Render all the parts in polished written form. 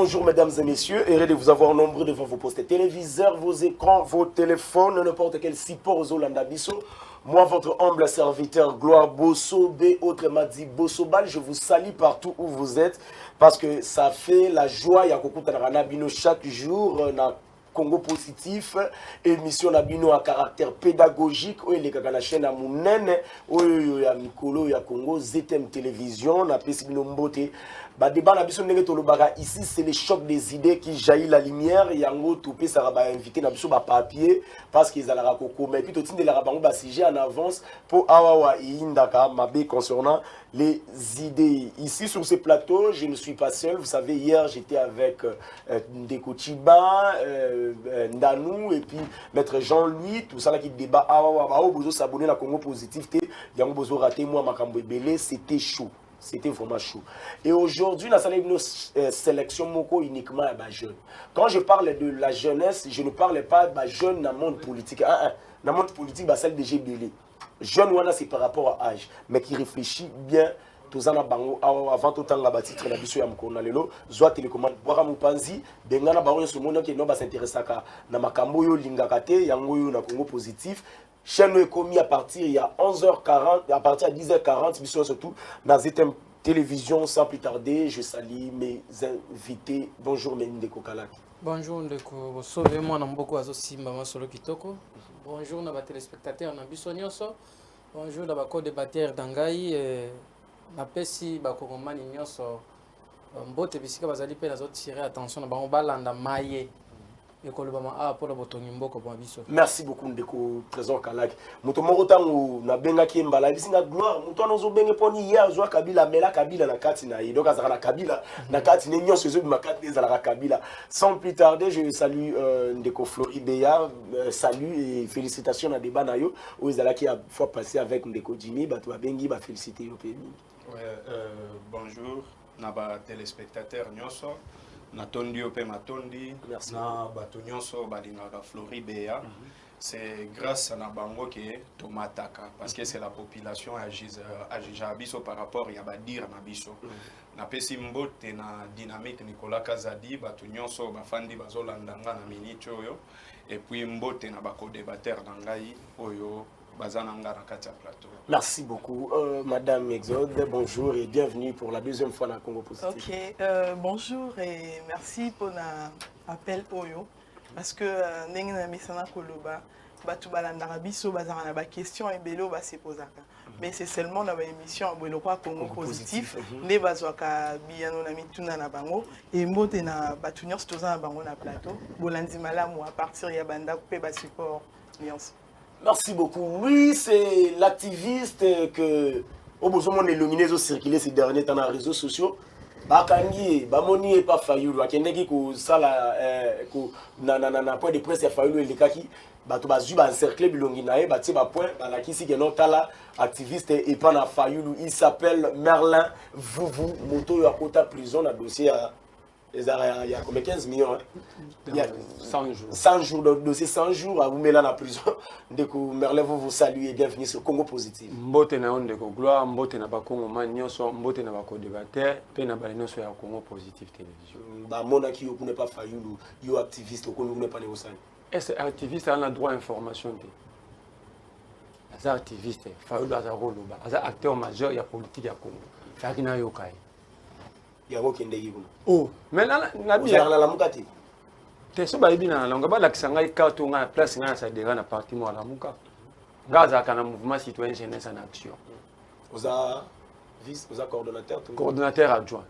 Bonjour mesdames et messieurs, heureux de vous avoir nombreux devant vos postes téléviseurs, vos écrans, vos téléphones, n'importe quel support aux Olanda Bisso. Moi, votre humble serviteur, Gloire Bosso, B, autrement dit Bossobal, je vous salue partout où vous êtes parce que ça fait la joie, ya kokuta na Nabino chaque jour, na Congo Positif, émission Nabino à caractère pédagogique, où il est la chaîne à Mounene, où il y a Mikolo, il y a Congo, ZTM Télévision, na Pesibino Mbote. Bah, débat ici, c'est le choc des idées qui jaillit la lumière. Yango Toupé, ça va inviter Nabiso papier parce qu'ils ont la coco. Mais puis, tout le monde a sujet en avance pour Awawa et Indaka, Mabé concernant les idées. Ici, sur ce plateau, je ne suis pas seul. Vous savez, hier, j'étais avec Ndeko Chiba, Ndanou et puis Maître Jean-Louis. Tout ça là qui débat Awawa. Bozo s'abonner à la Congo Positif. Yango Bozo raté, moi, Makambo Ebele, c'était chaud. C'était vraiment chaud. Et aujourd'hui, nous avons une sélection moko uniquement à jeunes. Quand je parle de la jeunesse, je ne parle pas de jeunes dans le monde politique. Dans le monde politique, celle de GBL. Jeune, c'est par rapport à l'âge, mais qui réfléchit bien. Avant tout temps, la titre la biso ya mkona lelo, zoa télécommande boira mupanzi, bengana baroyo ce monde qui no s'intéresse à na makambo yo lingakate, yango yo na Congo Positif. Chaîne est commis à partir il y a 11h40, à partir de 10h40, mission surtout dans ZTM Télévision. Sans plus tarder, je salue mes invités. Bonjour Ndeko Kalaki. Bonjour Ndeko, sauvez-moi dans beaucoup azo simba masolo kitoko. Bonjour na ba téléspectateurs na biso nyonso. Bonjour na ba co-débatteur dangai na pesi ba kongomani nyonso. Mbote bisika bazali pe nazo tirer attention na bango balanda maye. Merci beaucoup Ndeko Trésor Kalaki. Muto moko tango na benga ki mbala bisinga gloire muto anozo benge poni hier zwa Kabila mela Kabila na kati na yi donc azaka na Kabila na kati ne nyonso zo ma kati ezala Kabila. Sans plus tarder, je salue Ndeko Floribeya, salut et félicitations na débat na yo où ezala qui a fois passé avec Ndeko Jimmy bato bengi ba féliciter yo pe. Bonjour na ba téléspectateurs nyonso. Natondi ope matondi na bato nyonso balingaka Floribeya. C'est grâce à Nabango que tomataka parce que c'est la population agija biso par rapport à badir na biso. Na pesi mbote na dynamique Nicolas Kazadi bato nyonso bafandi bazolandanga na minute oyo et puis mbote na bako débatteur nangai oyo. Plateau. Merci beaucoup, Madame Exode. Bonjour et bienvenue pour la deuxième fois dans Congo Positif. Ok, bonjour et merci pour l'appel Oyo. Parce que nous avons Koloba, biso bazana ba question et belo ba se posaka. Mais c'est seulement dans l'émission Congo Positif, les bazwaka biano na mituna na bango et mbote na batunyor stoza na bango na plateau. Bolandi malamu à partir ya banda pe ba support nuance. Merci beaucoup. Oui, c'est l'activiste que Obozomo est illuminé au circuler ces derniers temps dans les réseaux sociaux. Bakangi, Bamoni et pas Fayulu. Akendeki ko sala ko na point de presse ya Fayulu et Lekaki. Bato bazu ba encercler bilongi nae bati ba point balaki si kenon tala activiste et pas na Fayulu. Il s'appelle Merlin Vouvou, moto ya kota prison na dossier à il y a comme 15 millions. Il y a 100 jours. 100 jours de dossier, 100 jours à vous mettre dans la prison. Ndeko Merlin, vous saluez et bienvenue sur Congo Positif. Mbote na Ndeko Gloire, mbote na Bakongo Manyoso, mbote na Bako débatteur, pe na balinoso ya Congo Positif Télévision. Ba mona ki yo ne pas Fayulu, yo activiste ko ne pas négocier. Est-ce activiste a le droit à information té? Les activistes, Fayulu a rôle ba, les acteurs majeurs ya politique ya Congo. Fakina yo kai. Oh, mais là, la bière la mukati. T'es so ba ibina la ngaba la kisanga ikato nga place nga sa dega na parti mo la muka. Ngaza kana mouvement citoyen jeunesse en action. Oza vice, oza coordonnateur. Coordonnateur adjoint.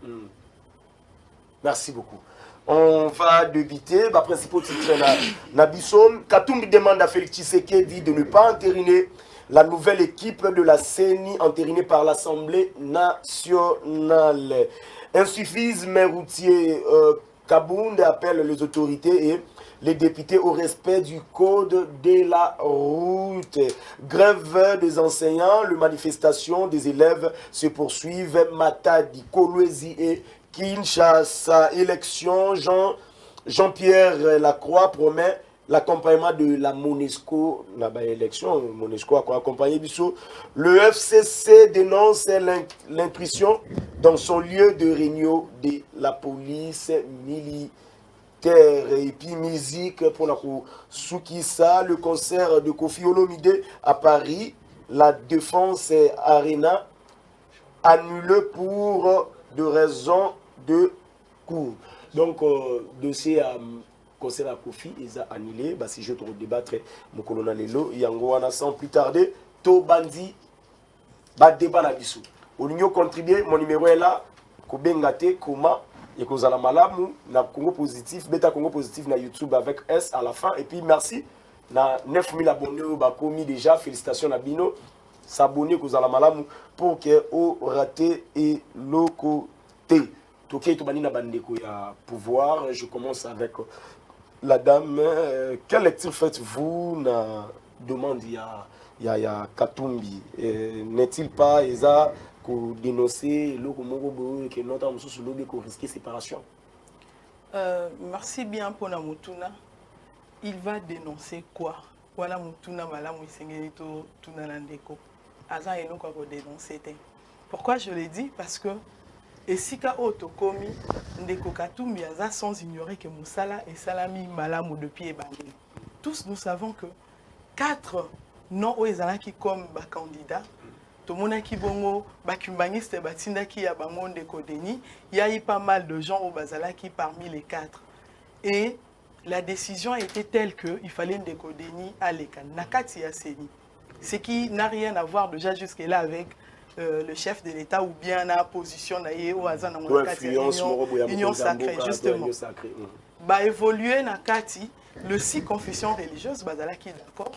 Merci beaucoup. On va débuter. Le principal titre na Bissom. Katumbi demande à Félix Tshisekedi de ne pas entériner la nouvelle équipe de la CENI entérinée par l'Assemblée nationale. Insuffisme routier, Kabound appelle les autorités et les députés au respect du code de la route. Grève des enseignants, les manifestations des élèves se poursuivent. Matadi, Kolwezi et Kinshasa. Élection, Jean-Pierre Lacroix promet l'accompagnement de la Monesco, l'élection, Monesco a accompagné Bissot. Le FCC dénonce l'intrusion dans son lieu de réunion de la police militaire. Et puis musique pour la Soukissa, le concert de Kofi Olomide à Paris, la Défense Arena annulé pour de raisons de coût. Donc, dossier concert à Kofi, ils ont annulé. Bah, si je te redébattre, mon colonel Lelo, Yango, sans plus tarder, To Bandi, bah, débat na biso. Au lieu de contribuer, mon numéro est là, Kobengate, Koma. Et que vous allez malamu na Congo positif, Beta Congo positif na YouTube avec S à la fin. Et puis merci, na 9000 abonnés au Bakomi déjà, félicitations à Bino. S'abonner que vous allez malamu pour que vous raté et le côté. Toké to bani na bandeko ya pouvoir. Je commence avec la dame. Quelle lecture faites-vous na demande ya Katumbi? N'est-il pas Eza pour dénoncer le que notre homme sous l'eau pour risquer séparation? Merci bien pour la Mutuna. Il va dénoncer quoi? Voilà Mutuna Malamu Sengenito Tunalandeko. Aza et nous quoi pour dénoncer. Pourquoi je l'ai dit? Parce que et si ka otokomi ndeko Katumbi aza sans ignorer que Moussala et Salami Malamu de pied bandé. Tous nous savons que 4 noms aux qui comme candidat. Tout le monde qui bongo, bakumbangiste, batinda qui a bangon de Kodeni, il y a eu pas mal de gens au Bazala qui parmi les 4. Et la décision était telle qu'il fallait de Kodeni à l'Ekan. Nakati Yaseni. Ce qui n'a rien à voir déjà jusque-là avec le chef de l'État ou bien la position au Hazan Union sacrée, justement. Bah évoluer Nakati, le 6 confessions religieuses, Bazala qui est d'accord.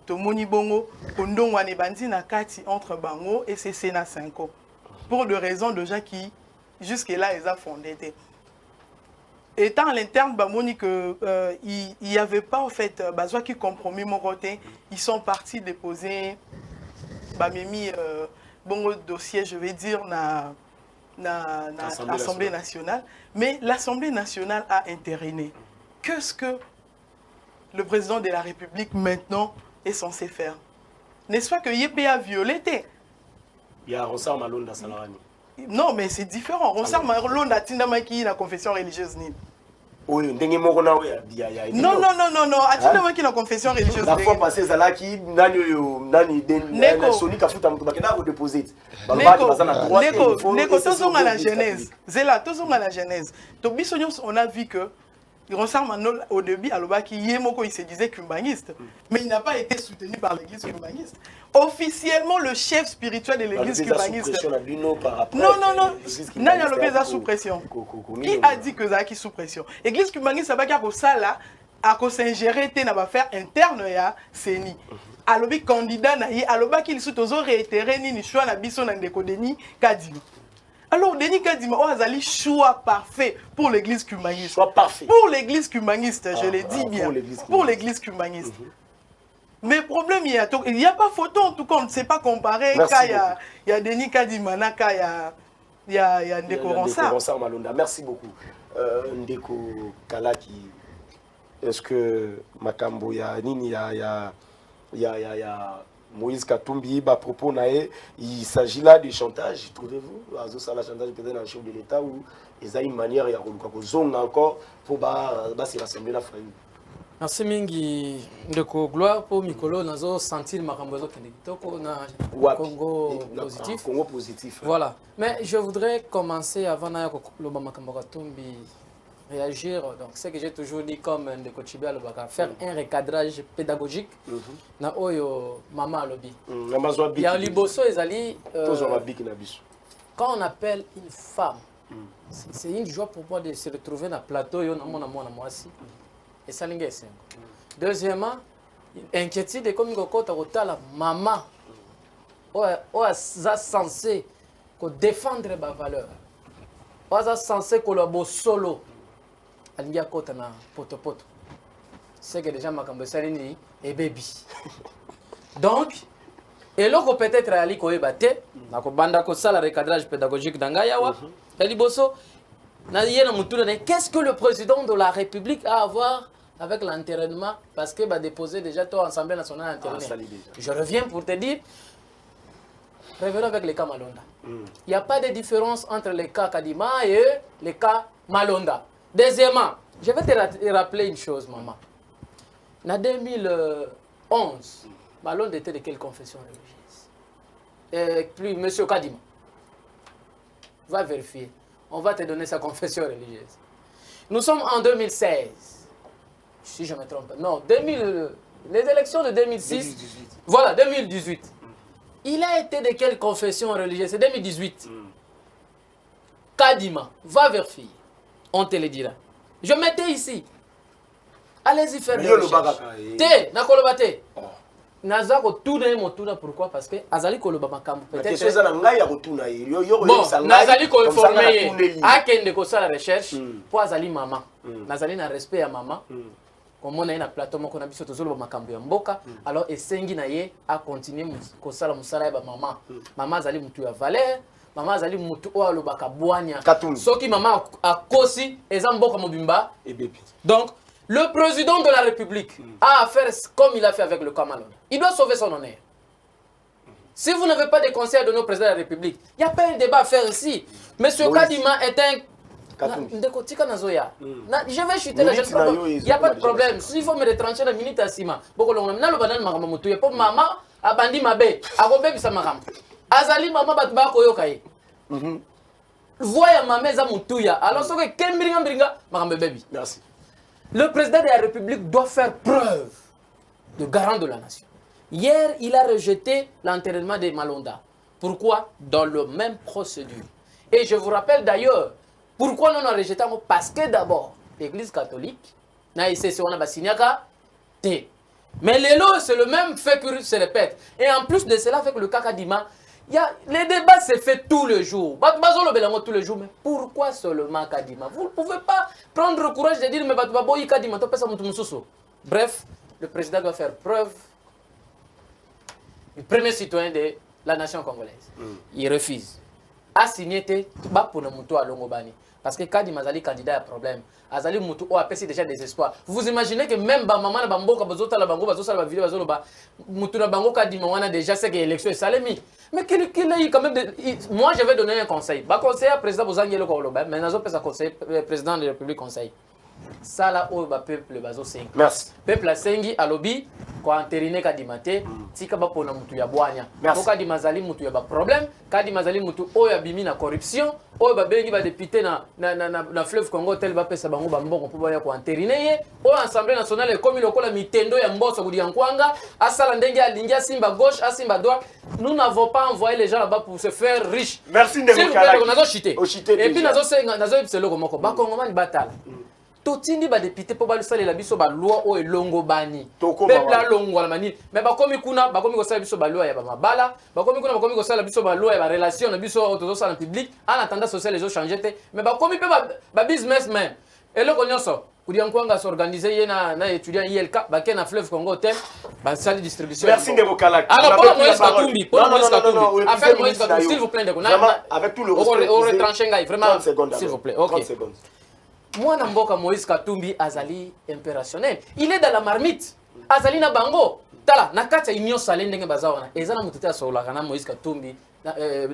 Tomoni bongo kondong wane bandi na kati entre bango et c'est Sénat 5 ans pour des raisons de gens qui jusque là ils ont fondé. Étant à l'interne bamoni que il y avait pas en fait bazwa qui compromis mon côté, ils sont partis déposer bamemi bongo dossier je vais dire na Assemblée nationale, mais l'Assemblée nationale a entériné. Qu'est-ce que le président de la République maintenant est censé faire? N'est-ce pas que Yépé a violé? Il y a Ronsar Malonda Salarani. Non, mais c'est différent. Ronsar Malonda Tindamaki la confession religieuse ni. Oui, Ndenge Morona non. Atindamaki la confession religieuse. La fois passée, Zalaki, Nani Soni Kafuta Mutubakena vous déposez. Neko, tous à la genèse. Zéla, tous à la genèse. On a vu que Ronsar Manol, au début, il se disait cumbangiste, mais il n'a pas été soutenu par l'église cumbangiste. Officiellement, le chef spirituel de l'église cumbangiste. Non, il sous pression. Qui a dit que ça sous pression? L'église cumbangiste, ça va dire que ça là, à cause s'ingérer dans l'affaire interne, c'est ni. Alors, candidat, alors qu'il sous réitéré ni choix na biso na Kodeni Kadima. Alors, Denis Kadima, Azali, choix parfait pour l'église cubaniste. Choix parfait. Pour l'église cubaniste, je l'ai dit bien. Pour l'église cubaniste. Mais problème, il n'y a pas photo, en tout cas, on ne sait pas comparer. Il y a Denis Kadima, il y a Ndeko Ronsar. Merci beaucoup. Ndeko Kalaki, est-ce que Makambo, il y a Moïse Katumbi, à propos, il s'agit là de chantage, trouvez-vous? Ça, la chantage peut-être dans le chef de l'État où il y a une manière, il y a encore pour se rassembler la famille. Merci mingi ndeko gloire pour Mikolo nazo sentir makambozo kenditoko na Congo positif. Congo positif. Voilà. Mais je voudrais commencer avant na loba makambo Katumbi réagir. Donc ce que j'ai toujours dit comme ndeko Chibia lobaka faire un recadrage pédagogique na oyo mama lobi. Il y a liboso ezali quand on appelle une femme c'est une joie pour moi de se retrouver dans plateau yo na mona mwasi. Et ça l'ingé. Deuxièmement, inquiétude comme Gokota la maman est censé défendre ma valeur. Est censé collaborer solo. Alinga kota na poto. C'est que déjà ma cambesalini et baby. Donc, et là peut-être ali ko ebate na ko banda ko sala recadrage pédagogique dangayawa. Eliboso. Qu'est-ce que le président de la République a à voir avec l'enterrement, parce que déposer déjà toi Assemblée nationale enterré. Je reviens pour te dire, revenons avec les cas Malonda. Il n'y a pas de différence entre les cas Kadima et les cas Malonda. Deuxièmement, je vais te rappeler une chose, maman. En 2011, Malonda était de quelle confession religieuse? Puis, monsieur Kadima, va vérifier. On va te donner sa confession religieuse. Nous sommes en 2016. Si je me trompe. Non, les élections de 2006. 2018. Voilà, 2018. Il a été de quelle confession religieuse? C'est 2018. Kadima, va vérifier. On te le dira. Je mettais ici. Allez-y faire des recherches. Te, na kolobate. Naza ko tourner mon tourner pourquoi? Parce que azali koloba makambo peut-être. Bon, nazali ko informer. Akende ko sala recherche pour azali maman. Nazali na respect à maman. Comme on a une plateforme qu'on a biso tozolo makambo ya mboka, alors esengi na ye a continuer ko sala musala ya maman. Maman azali mutu ya valeur. Maman azali mutu o alobaka bwanya. Soki maman akosi eza mboka mobimba et bébé. Donc le président de la République a à faire comme il a fait avec le Cameroun. Il doit sauver son honneur. Si vous n'avez pas de conseil de nos présidents de la République, il n'y a pas un débat à faire ici. Monsieur Kadima est un... Je vais chuter la jeune. Il n'y a pas de problème. S'il faut me retrancher la minute à Sima, il n'y a pas de maman, abandi mabe, agobe bisamakam. Azali maman batba koyokaye. Voyez ma maison mutouya. Alors ce que Kembiringa Biringa, maman baby. Merci. Le président de la République doit faire preuve de garant de la nation. Hier, il a rejeté l'enterrement de Malonda. Pourquoi? Dans la même procédure. Et je vous rappelle d'ailleurs, pourquoi nous avons rejeté? Parce que d'abord, l'Église catholique, mais l'élo, c'est le même fait que se répète. Et en plus de cela, avec le Kakadima, les débats se font tous les jours. Tous les jours. Mais pourquoi seulement Kadima? Vous ne pouvez pas prendre le courage de dire mais Kadima. Bref, le président doit faire preuve du premier citoyen de la nation congolaise. Il refuse. A signé pour le moutou à Longobani. Parce que Kadima Azali candidat à problème. Azali moutou a perçu déjà des espoirs. Vous imaginez que même maman na bamboka bazota la bango bazota la vidéo bazoloba moutou na bango Kadima wana déjà c'est que l'élection est salemi. Mais qu'il a quand même moi je vais donner un conseil. Ba conseiller président Bozangelo Koloba, mais nazo pesa conseil président de la République conseil. Ça là au peuple bazo 5. Merci. Peuple a sengi à lobby ko entériner Kadima te tika ba pona mutu ya bwanya. Ko Kadima zali mutu ya ba problème, Kadima zali mutu oyo abimi na corruption, oyo ba bengi ba député na fleuve Congo tel ba pesa bango ba mbongo po ba ya ko entériner ye, oyo Assemblée nationale comme lokola mitendo ya mboso kudi yankwanga, asala ndenge alingia simba gauche, asimba droite. Nous n'avons pas envoyé les gens là-bas pour se faire riches. Merci de vous caler. Et puis nazo senga nazo ipselo komoko ba kongomani batala. Totindi ba député po ba salela biso ba loi o elongo bani peuple a longo la mani mais ba komi kuna ba komi ko sala biso ba loi ya ba mabala ba komi kuna ba komi ko sala biso ba loi ya ba relation na biso autozo sala public en attendant social les autres changer te mais ba komi pe ba business même et le konyoso kudi yankwanga s'organiser yena na étudiant ILK ba ken na fleuve Congo tel ba sali distribution. Merci de vos calaks. Alors pour Moïse Katumbi, pour Moïse Katumbi, affaire Moïse Katumbi, s'il vous plaît de avec tout le respect au retrancher ngai vraiment s'il vous plaît. OK. 30 secondes. Moi, Namboka Moïse Katumbi Azali impérationnel. Il est dans la marmite. Azali na bango. Tala, nakata union salé ndenge bazawana. Ezana mutete sola kana Moïse Katumbi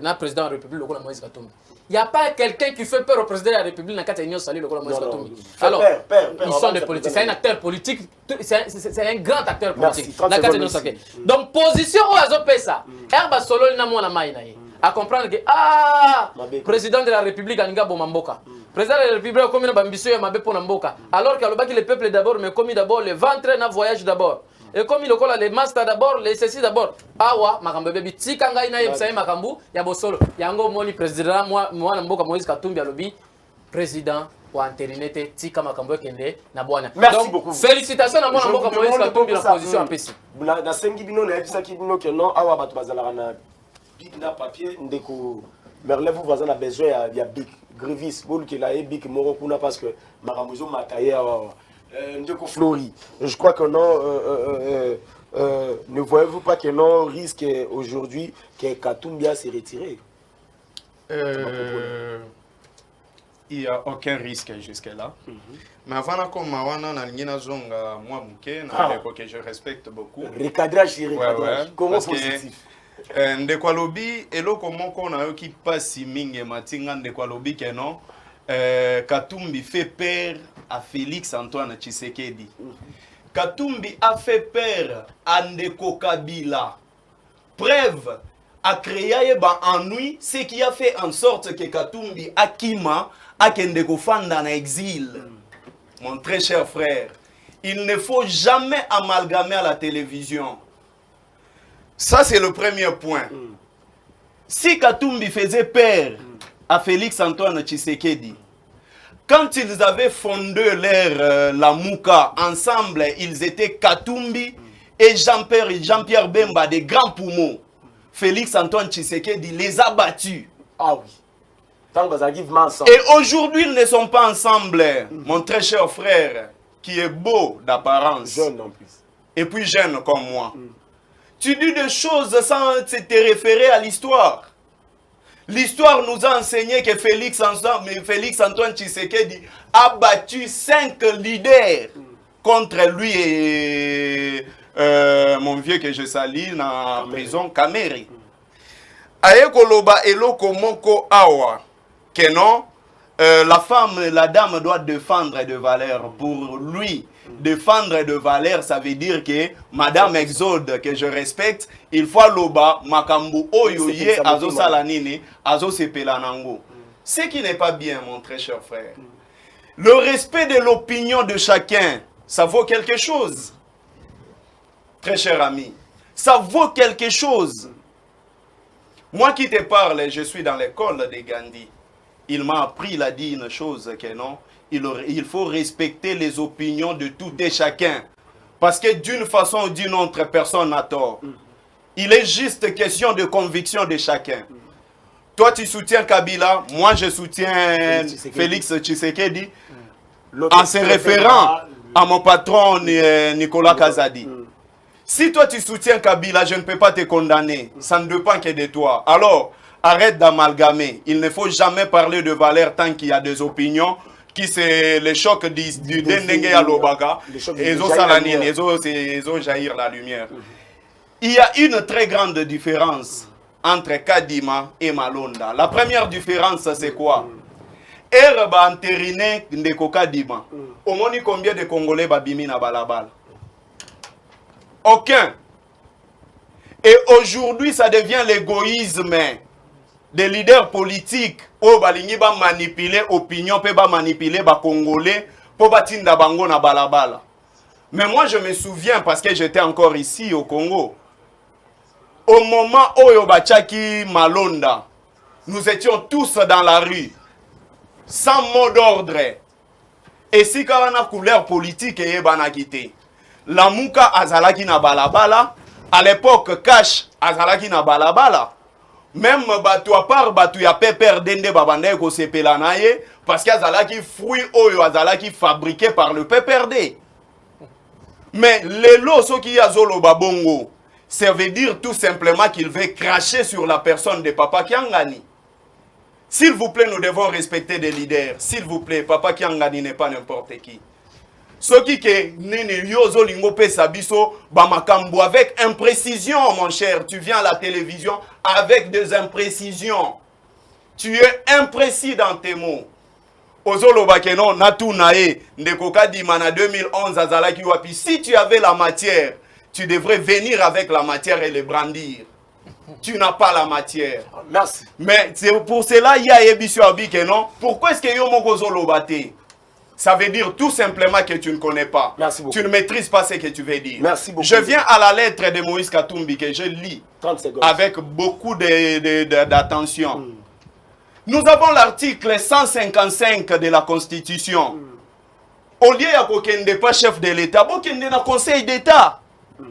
na président de la République lokola Moïse Katumbi. Il n'y a pas quelqu'un qui fait peur au président de la République nakata union salé lokola Moïse Katumbi. Alors, ils sont des politiques. C'est un acteur politique. C'est un grand acteur politique. Nakata union salé. Donc position au azo pesa. Herba solo na mona maina ye. À comprendre que président de la République Aninga Bomamboka. Président de la République comme une ambition ya mabe pona mboka. Alors que le peuple d'abord mais comme d'abord le ventre na voyage d'abord. Et comme il colle les masters d'abord, les ceci d'abord. Awa makambo bébé tika ngai na yebisa makambu ya bosolo. Yango moni président moi na mboka Moïse Katumbi alobi président ou anterinete tika makambo kende na bwana. Merci beaucoup. Félicitations à mon mboka Moïse Katumbi la position en PC. Na sengi bino na yebisa ki bino que non awa batu bazala na bic na papier ndeko merle vous voisin a besoin ya bic Grévis boule que la bic moro kuna parce que maramuzo mataye ndeko Flori. Je crois que non ne voyez-vous pas que non risque aujourd'hui que Katumbi se retire? Il n'y a aucun risque jusque-là. Mais avant comme Mawana, moi, que je respecte beaucoup. Recadrage, recadrage. Comment positif? Ndekwalobi, et là, comment on a eu qui passe Mingue Matinga, Ndekwalobi, que non, Katumbi fait peur à Félix Antoine Tshisekedi. Katumbi a fait peur à Ndeko Kabila. Preuve, a créé un ennui, ce qui a fait en sorte que Katumbi Akima a Ndeko Fanda en exil. Mon très cher frère, il ne faut jamais amalgamer à la télévision. Ça, c'est le premier point. Si Katumbi faisait peur à Félix Antoine Tshisekedi, quand ils avaient fondé leur la Mouka, ensemble, ils étaient Katumbi et Jean-Pierre Bemba, des grands poumons. Félix Antoine Tshisekedi les a battus. Ah oui. Et aujourd'hui, ils ne sont pas ensemble. Mon très cher frère, qui est beau d'apparence. Jeune en plus. Et puis jeune comme moi. Tu dis des choses sans te référer à l'histoire. L'histoire nous a enseigné que Félix Antoine Tshisekedi a battu 5 leaders contre lui et mon vieux que je salue dans la prison Kameri. Aye koloba eloko moko awa que non, la femme, la dame doit défendre de valeurs. Pour lui, défendre de valeurs, ça veut dire que Madame Exode, que je respecte, il faut loba makambu oyoye azo salanini, azo sepelanango. Ce qui n'est pas bien, mon très cher frère. Le respect de l'opinion de chacun, ça vaut quelque chose. Très cher ami, ça vaut quelque chose. Moi qui te parle, je suis dans l'école de Gandhi. Il m'a appris, il a dit une chose que non, il faut respecter les opinions de tout et chacun. Parce que d'une façon ou d'une autre, personne n'a tort. Il est juste question de conviction de chacun. Toi, tu soutiens Kabila, moi je soutiens Félix Tshisekedi, en se référant à mon patron Nicolas Kazadi. Si toi tu soutiens Kabila, je ne peux pas te condamner. Ça ne dépend que de toi. Alors, arrête d'amalgamer. Il ne faut jamais parler de valeur tant qu'il y a des opinions qui c'est le choc du Dendengue à l'Obaga. Et ils ont jaillir la lumière. Il y a une très grande différence entre Kadima et Malonda. La première différence, c'est quoi? Erba entériné Ndeko Kadima. Au moins, combien de Congolais babimi na balabala? Aucun. Et aujourd'hui, ça devient l'égoïsme des leaders politiques. Oh, balingi ba manipuler opinion, pe ba manipuler ba Congolais, po batinda bango na balabala. Mais moi, je me souviens, parce que j'étais encore ici au Congo, au moment où Yobachaki Malonda, nous étions tous dans la rue, sans mot d'ordre. Et si Kavana couleur politique est banakité. La Mouka azalaki na balabala, à l'époque Cash azalaki na balabala. Même batu à part batu ya pepper dende babande ko sepela na ye parce que azalaki fruit oyo azalaki fabriqué par le PPRD. Mais les lots qui y a zolo babongo, ça veut dire tout simplement qu'il veut cracher sur la personne de Papa Kiangani. S'il vous plaît, nous devons respecter des leaders. S'il vous plaît, Papa Kiangani n'est pas n'importe qui. Ce qui est avec imprécision, mon cher. Tu viens à la télévision avec des imprécisions. Tu es imprécis dans tes mots. Si tu avais la matière, tu devrais venir avec la matière et les brandir. Tu n'as pas la matière. Merci. Mais c'est pour cela, il y a Ebisio Abike, non? Pourquoi est-ce que Yomo Zolobate? Ça veut dire tout simplement que tu ne connais pas. Merci beaucoup. Tu ne maîtrises pas ce que tu veux dire. Merci beaucoup. Je viens à la lettre de Moïse Katumbi que je lis 30 secondes. avec beaucoup d'attention. Nous avons l'article 155 de la Constitution. Au lieu de pas chef de l'État, il y a un conseil d'État. Il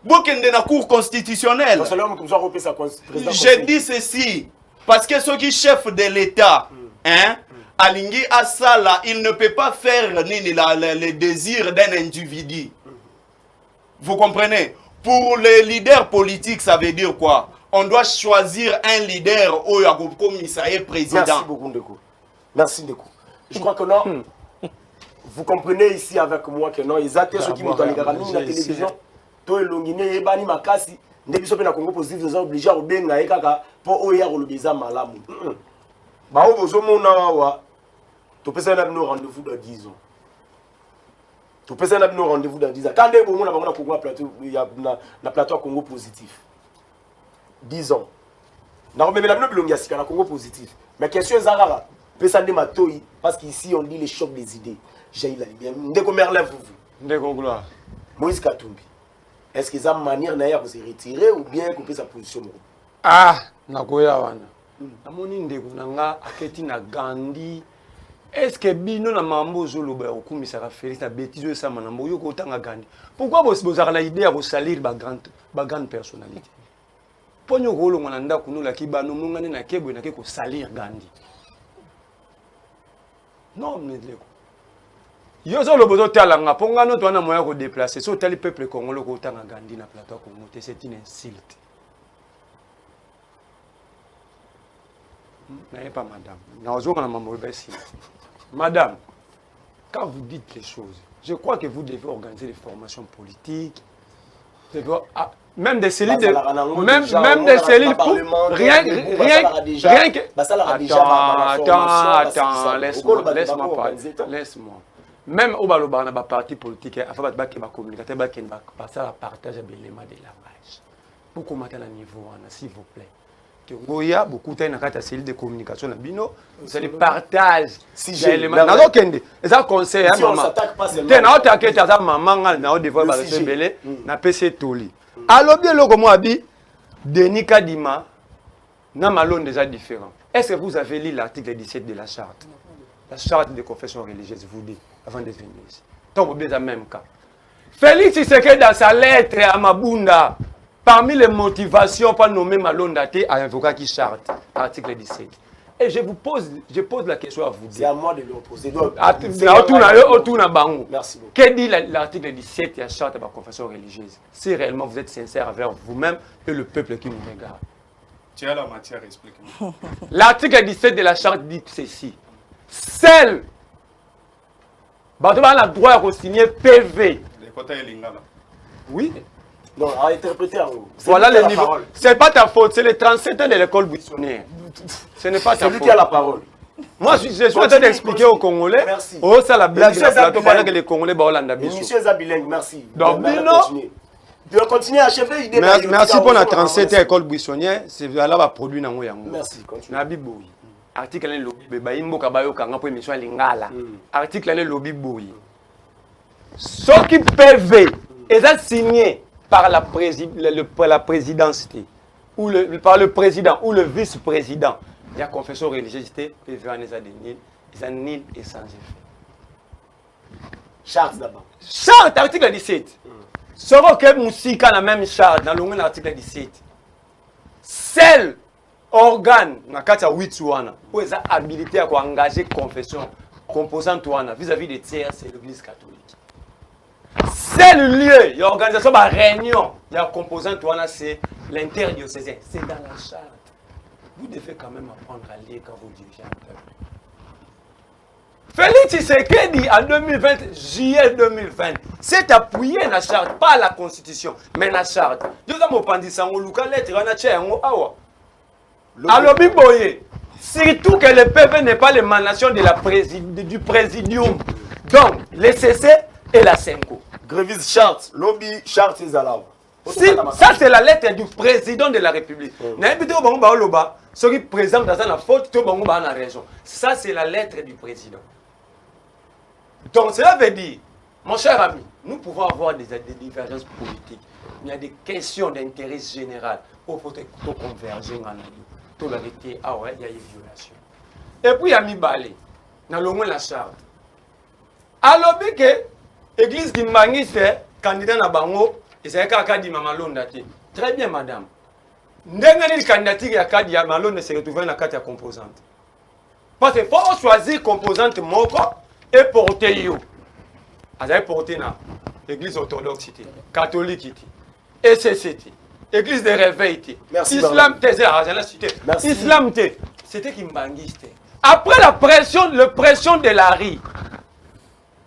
y a une cour constitutionnelle. Je dis ceci parce que ceux qui chef de l'État, hein, Alingi Asala, il ne peut pas faire les désirs d'un individu. Vous comprenez? Pour les leaders politiques, ça veut dire quoi? On doit choisir un leader au Yagoub comme président. Merci beaucoup, Ndeko. Merci Ndeko. Je crois que non. Vous comprenez ici avec moi que non, ils attendent ceux qui mettent dans les garanties la télévision. Toi, l'ongine, et bani makasi. Ndeko sope na Congo positif, ils sont obligés à obenga et kaka pour oya rolobiza malamu. Bah, au bozo mon awa. Tu peux faire un rendez-vous dans 10 ans. Tu peux faire un rendez-vous dans 10 ans. Quand on a un plateau, il y a un plateau Congo positif. 10 ans. Non, mais la Congo positif. Mais question est rare. Parce qu'ici on dit les chocs des idées. J'ai eu la lumière. Ndeko Merlin vous. Ndeko Gloire. Moïse Katumbi. Est-ce qu'ils ont une manière de se retirer ou bien couper sa position? Ah, nakoya wana. Namoni ndeko nanga aketi na Gandhi. Est-ce que bino na mambo zoloba okumisa ka Félix na bêtise ça manambo yo ko tanga Gandhi? Pourquoi vous avez l'idée à salir ba grande personnalité? Ponyo rolo ngana ndako no la kibano mungane na kebo na ko salir Gandhi. Non mais ndeko. Yo zo lo bozo talanga pongano to na moya ko déplacer so tali peuple congolais ko tanga Gandhi na plateau Congo, c'est une insulte. N'ayez pas madame. Madame, quand vous dites les choses, je crois que vous devez organiser des formations politiques, même des cellules de... Même des cellules pour... Rien que... Attends, laisse-moi parler. Laisse-moi. Même au Baloba, on a un parti politique, il faut que les communicateurs partagent l'élément de langage. Pour commenter le niveau, s'il vous plaît. Goya beaucoup de cellule de communication na bino c'est le partage d'éléments na dokende ça conseil à maman te na otake ta maman ngal na devoir ba rebelle na PC toli alobi eloko mo abi Denis Kadima na malone déjà différent. Est-ce que vous avez lu l'article 17 de la charte des confessions religieuses vous dit avant de venir ici donc bien même cas Félix Tshisekedi dans sa lettre à Mabunda. Parmi les motivations pour nommer Malondate à invoquer qui charte, article 17. Et je pose la question à vous. C'est à moi de le poser. Merci beaucoup. Que dit l'article 17 de la charte de la confession religieuse? Si réellement vous êtes sincère envers vous-même et le peuple qui nous regarde. Tu as la matière, explique-moi. L'article 17 de la charte dit ceci. Seul, on a le droit de signer PV. Oui. Non, à interpréter en haut. Voilà le niveau. Ce n'est pas ta faute, c'est les 37 ans de l'école buissonnière. Ce n'est pas ta faute. C'est lui qui a la parole. Moi, je suis en train d'expliquer aux Congolais. Merci. Oh, ça la blague de la plateau pendant que les Congolais vont en Abidjan. Monsieur Zabiling, merci. Donc, tu vas continuer à achever l'idée. Merci pour la 37 ans école buissonnière. C'est là va produire dans le Merci, continue. Nabi Boui. Article le lobby. Baimbo Kabayo Kanga pour émission Lingala. Article le lobby Boui. Ce qui PV est signé par la présidence ou par le président ou le vice-président. Il y a confession religieuse, PV en est nul et sans effet. Charte d'abord. Charte, article 17. Soro que Moussika la même charte dans l'article 17. Seul organe, dans le 8 où ils ont habilité à engager confession composante vis-à-vis des tiers, c'est l'église catholique. Seul lieu, il y a organisation de réunion, il y a composante c'est l'interdiocésain. C'est dans la charte. Vous devez quand même apprendre à lire quand vous dirigez un peuple. Félix Tshisekedi en 2020, juillet 2020, s'est appuyé sur la charte, pas la constitution, mais la charte. Nous avons pensé ça, on a lettre, on a tché, on a alors, Biboye, surtout que le PV n'est pas l'émanation de du présidium. Donc, le CC et la SENCO. Grévis charte, lobby charte, c'est là. Ça, c'est la lettre du président de la République. Ce qui présente dans la faute, tout le monde a raison. Ça, c'est la lettre du président. Donc, cela veut dire, mon cher ami, nous pouvons avoir des divergences politiques. Il y a des questions d'intérêt général. Il faut converger en nous. Tout l'arrêter, ah ouais, il y a une violation. Et puis, il y a mis balé. Dans le moins la charte. Alors, que l'église qui m'a candidat à Bango, et c'est un cas de Mamalonda. Très bien, madame. Ndengani candidature à Kadi Malone se retrouve dans la carte composante. Parce qu'il faut choisir composante moko et porter yo. Avez porté na l'église orthodoxe, catholique, ECCT, église de réveil, islam, islam, c'était qui m'bangiste. Après la pression de Larry,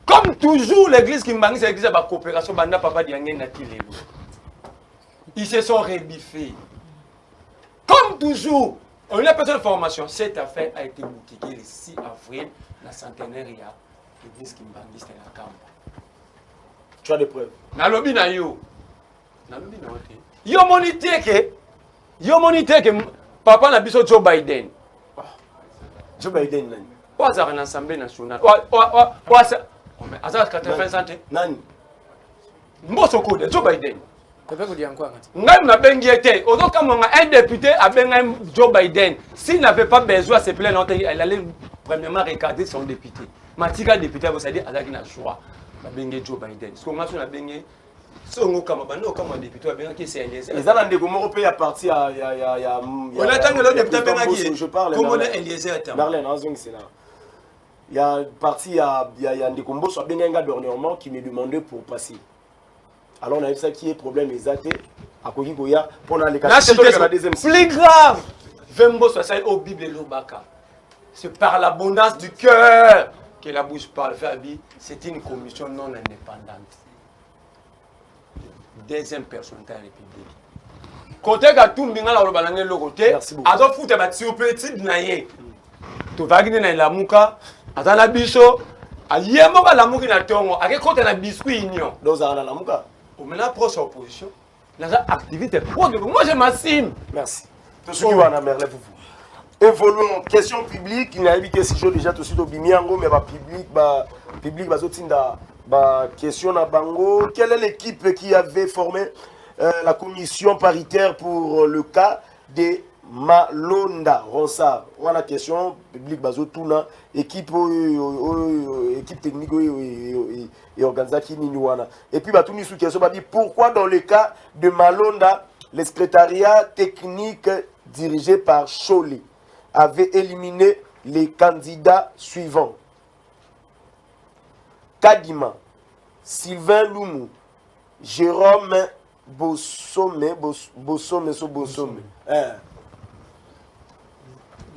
comme toujours, l'église qui m'a dit, c'est l'église de la coopération, papa ils se sont rebiffés. Comme toujours, on a besoin de formation. Cette affaire a été boutiquée le 6 avril, la centenaire, il y a l'église qui m'a dit, c'était la camp. Tu as des preuves? Nalobi na yo. Nalobi na wote. Yo monité que papa na biso Joe Biden. Joe Biden nani? Waza à l'Assemblée nationale. Waza. Mais Azar 80 ans. Nani? Mboso code Joe Biden. Pepe ko di encore ngati. Ngai na bengi été. Ozo kama un député a benga Joe Biden. S'il n'avait pas besoin de se plaindre, il allait premièrement regarder son député. Matika député vous savez Azar qui n'a choix. La bengi Joe Biden. Ce qu'on a sur la bengi songo kama bando kama député benga qui c'est Eliezer. Les Allemands de Gomoro paye à partir à on attend que le député benga qui. Je parle. Comment on est Eliezer? Marlène, c'est là. Il y a parti, il y a des combos sur Benenga dernièrement qui me demandait pour passer. Alors on a vu ça qui est problème exacté. À Kogigoya, pendant les cas de la deuxième. Plus grave, Vembo soit ça au Bible et l'Obaka. C'est par l'abondance du cœur que la bouche parle. C'est une commission non indépendante. Deuxième personnalité de la République. Côté Gatoum, la Robanangé, le côté, Azo Fouta Batio Petit Naye. Tu vas gagner dans la Mouka. Atana biso ayemo ka lamuki na tongo akekota na biscuit union doza na lamuka on mena proche opposition la activité moi je m'assume merci to soki wana merle fufu évoluons question publique il n'a évité si je déjà tout de suite au bimiango mais public bazotinda question na bango quelle est l'équipe qui avait formé la commission paritaire pour le cas des Malonda Ronsard. On a question public bazotuna équipe technique et organisation Ninuana. Et puis batuni sous question dit pourquoi dans le cas de Malonda le secrétariat technique dirigé par Cholé avait éliminé les candidats suivants: Kadima, Sylvain Loumou, Jérôme Bossome.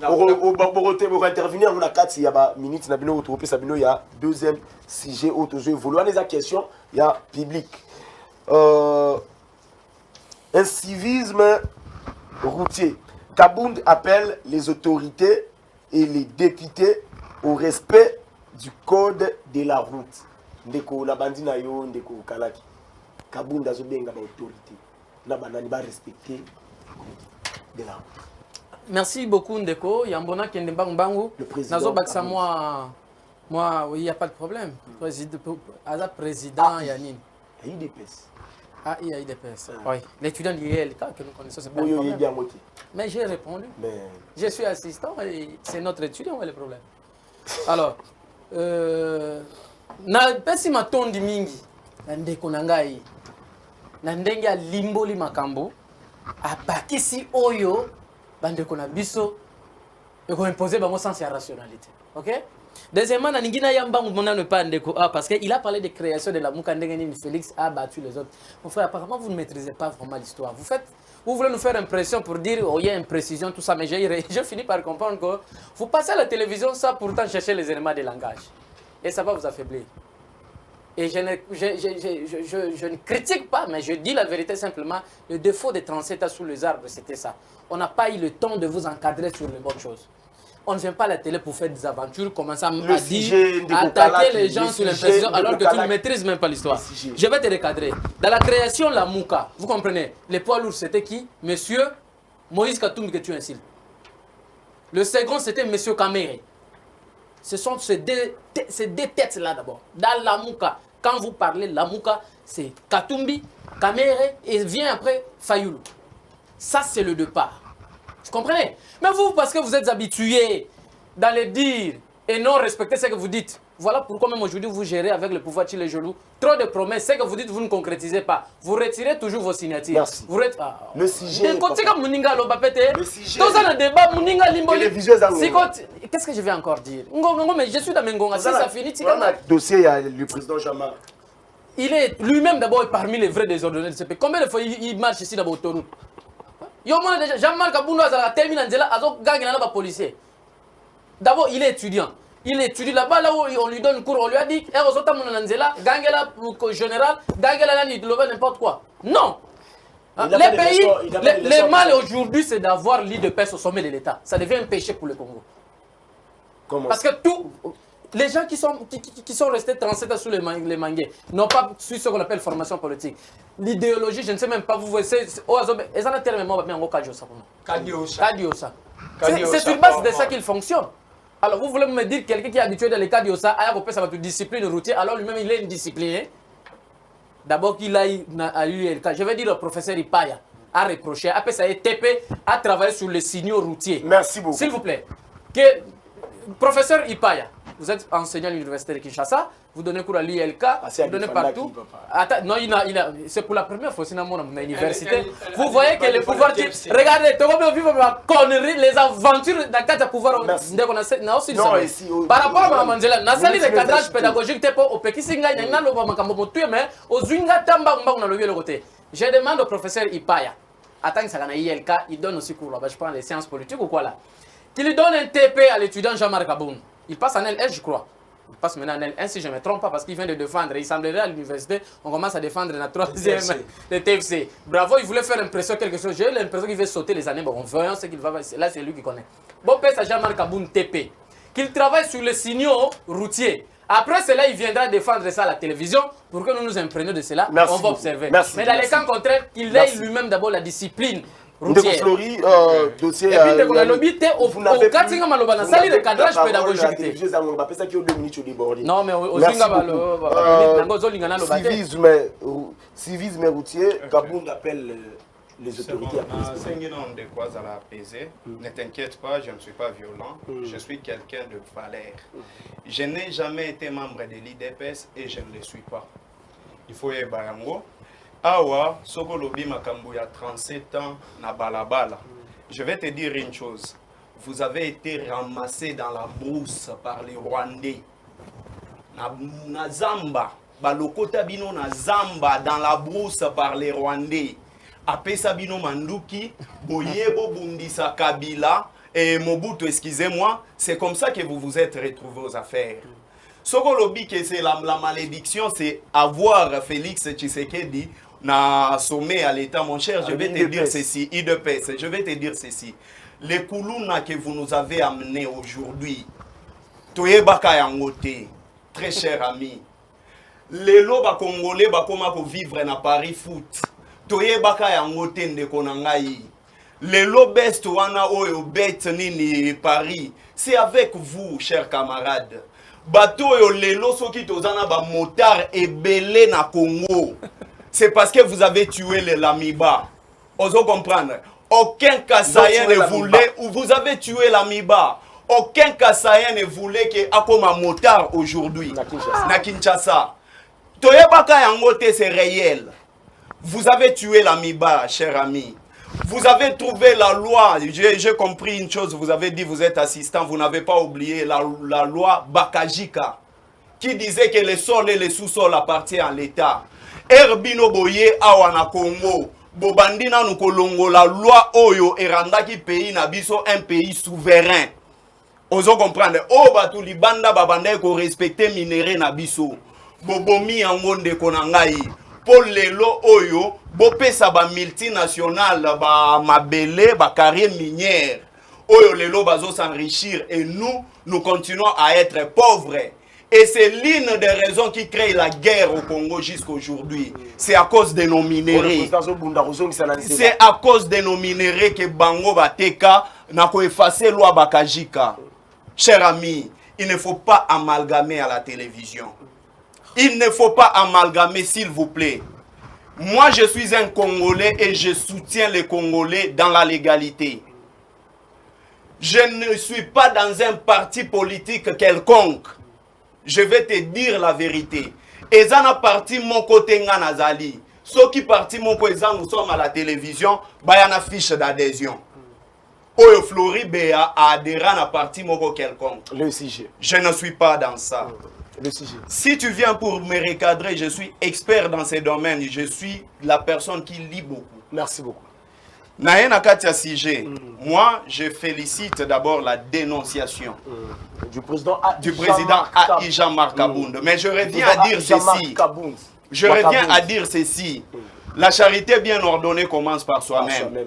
Pour intervenir, on a 4 minutes, il y a deuxième sujet autre jeu. Vouloir les questions, il y a public. Un civisme routier. Kabound appelle les autorités et les députés au respect du code de la route. Ndeko la bandina yo ndeko kalaki. Kabound a zobenga ba autorité. Na banani ba respecter le code de la route. Merci beaucoup Ndeko. Yambona Kendembangu. Le président. Nazo Baksa moi, oui, il n'y a pas de problème. Président Yanine. Il y a IDPS. Ah, il y a IDPS. Oui. L'étudiant d'IEL, que nous connaissons, c'est pas un problème. Mais j'ai répondu. Mais... Je suis assistant et c'est notre étudiant, où est le problème. Alors, na pesi matondi mingi Ndeko nangai. Na ndenge ya limboli makambo. Abakisi oyo. Bandeko na biso et qu'on imposer bango sens et rationalité. OK? Deuxièmement, Nangina Yambangu Mona ne pas Ndeko parce qu'il a parlé de création de la Moukandengeni, Félix a battu les autres. Mon frère, apparemment, vous ne maîtrisez pas vraiment l'histoire. Vous voulez nous faire impression pour dire, oh, il y a imprécision, tout ça, mais je finis par comprendre que vous passez à la télévision ça pourtant chercher les éléments de langage. Et ça va vous affaiblir. Et je ne critique pas, mais je dis la vérité simplement. Le défaut des 37 ans sous les arbres, c'était ça. On n'a pas eu le temps de vous encadrer sur les bonnes choses. On ne vient pas à la télé pour faire des aventures, commencer à dire, attaquer les gens sur l'impression alors que tu ne maîtrises même pas l'histoire. Je vais te recadrer. Dans la création, la Mouka, vous comprenez, les poids lourds, c'était qui? Monsieur Moïse Katumbi que tu insultes. Le second, c'était Monsieur Kamere. Ce sont ces deux têtes-là d'abord. Dans la Mouka, quand vous parlez de la Mouka, c'est Katumbi, Kamere et vient après Fayoulou. Ça, c'est le départ. Vous comprenez? Mais vous, parce que vous êtes habitués dans les dires et non respecter ce que vous dites. Voilà pourquoi même aujourd'hui vous gérez avec le pouvoir sur les genoux. Trop de promesses, ce que vous dites, vous ne concrétisez pas. Vous retirez toujours vos signatures. Merci. Vous le sujet. Le sujet. Dans un débat, qu'est-ce que je vais encore dire? Mais je suis dans Mengonga. Si ça finit, dans le dossier, il y a le président Jean-Marc. Il est lui-même d'abord parmi les vrais désordonnés de ce pays. Combien de fois il marche ici d'abord autour? Jean-Marc Abouno a terminé en disant policier. D'abord, il est étudiant. Il étudie là-bas, là où on lui donne cours, on lui a dit, Gangela, général, Gangela, n'importe quoi. Non. Les pays, le mal aujourd'hui, c'est d'avoir l'île de paix au sommet de l'État. Ça devient un péché pour le Congo. Comment? Parce que les gens qui sont restés 37 ans sous les mangués n'ont pas su ce qu'on appelle formation politique. L'idéologie, je ne sais même pas, vous voyez, c'est sur base de ça qu'il fonctionne. Alors vous voulez me dire quelqu'un qui est habitué dans les cas d'Ossa, ça va te discipline routière, alors lui-même il est indiscipliné. D'abord qu'il a eu le cas, je vais dire au professeur Ipaya a reproché, après ça a TP a travaillé sur les signaux routiers. Merci beaucoup. S'il vous plaît, professeur Ipaya, vous êtes enseignant à l'université de Kinshasa, vous donnez cours à l'ILK, vous donnez partout. Attends, non, c'est pour la première fois sinon à l'université. Vous voyez que le pouvoir... Regardez, conneries, les aventures dans le pouvoir... Non, ici... Par rapport à Mandela, dans le cadrage pédagogique, je demande au professeur Ipaya, attends que ça a ILK, il donne aussi cours là-bas, je prends les sciences politiques ou quoi là, qu'il donne un TP à l'étudiant Jean-Marc Aboun. Il passe en L1, je crois. Il passe maintenant en L1, si je ne me trompe pas, parce qu'il vient de défendre. Il semblerait à l'université, on commence à défendre la troisième, le TFC. Bravo, il voulait faire impression quelque chose. J'ai l'impression qu'il veut sauter les années. Bon, voyons ce qu'il va faire. Là, c'est lui qui connaît. Bon, passe à Jean-Marc Aboun TP. Qu'il travaille sur les signaux routiers. Après cela, il viendra défendre ça à la télévision pour que nous nous imprégnions de cela. Merci on va observer. Merci, mais dans les cas contraires, qu'il ait lui-même d'abord la discipline. Flori, dossier. Et puis, on a lobby, au Katinga Malobana, ça, le cadrage pédagogique. Non, mais au civisme routier, Kaboun appelle les autorités à ne t'inquiète pas, je ne suis pas violent, je suis quelqu'un de valeur. Je n'ai jamais été membre de l'IDPS et je ne le suis pas. Il faut y bayango. Awa, Soko Lobi Makambu, il y a 37 ans, na balabala. Je vais te dire une chose. Vous avez été ramassé dans la brousse par les Rwandais. Na Zamba, Balokota Bino na Zamba, dans la brousse par les Rwandais. Apesa Bino Manduki, Boyebo Bundisa Kabila et Mobutu, excusez-moi. C'est comme ça que vous vous êtes retrouvés aux affaires. Soko Lobi, que c'est la malédiction, c'est avoir Félix Tshisekedi na sommet à l'État, mon cher, je vais te dire ceci, IDPS, je vais te dire ceci. Les Koulouna que vous nous avez amenés aujourd'hui, Toye Baka Yangote, très cher ami, les loba congolais bakoma ko vivre na Paris foot, Toye Baka Yangote ndekonangai, les lobest wana oyo bet nini Paris, c'est avec vous, chers camarades. Bateau yo lelo soki tozana ba motard ebele na Congo. C'est parce que vous avez tué les Lamiba. Osons comprendre. Aucun Kassaïen ne voulait, ou vous avez tué Lamiba. Aucun Kassaïen ne voulait que Akoma motard aujourd'hui. Na Kinshasa. Toyebaka Yangote, c'est réel. Vous avez tué Lamiba, cher ami. Vous avez trouvé la loi, j'ai compris une chose, vous avez dit vous êtes assistant, vous n'avez pas oublié la loi Bakajika, qui disait que les sols et les sous-sols appartiennent à l'État. Herbino Boye Awana Congo, Bobandina Nukolongo, la loi Oyo erandaki pays nabiso un pays souverain. Oso comprendre, O Batu Libanda Babanda ko respecter minéré nabiso. Bobomi Angonde Konangai. Pour lelo Oyo, Bopesa ba multinationale, ba mabele, ba carrière minière. Oyo lelo bazo s'enrichir et nous continuons à être pauvres. Et c'est l'une des raisons qui crée la guerre au Congo jusqu'aujourd'hui. C'est à cause de nos minéraux. C'est à cause de nos minéraux que Bango Bateka n'a pas effacé loi Bakajika. Cher ami, il ne faut pas amalgamer à la télévision. Il ne faut pas amalgamer, s'il vous plaît. Moi, je suis un Congolais et je soutiens les Congolais dans la légalité. Je ne suis pas dans un parti politique quelconque. Je vais te dire la vérité. Et ça n'a parti mon côté Nazali. Ceux qui parti mon côté, nous sommes à la télévision, il y a une fiche d'adhésion. Oyo Flori Béa a adhéré à parti mon côté quelconque. Le sujet. Je ne suis pas dans ça. Le sujet. Si tu viens pour me recadrer, je suis expert dans ces domaines. Je suis la personne qui lit beaucoup. Merci beaucoup. Naye Nakatia Sige, moi, je félicite d'abord la dénonciation du président Jean-Marc Kabound. Mais je reviens à dire ceci. Je reviens à dire ceci. La charité bien ordonnée commence par soi-même.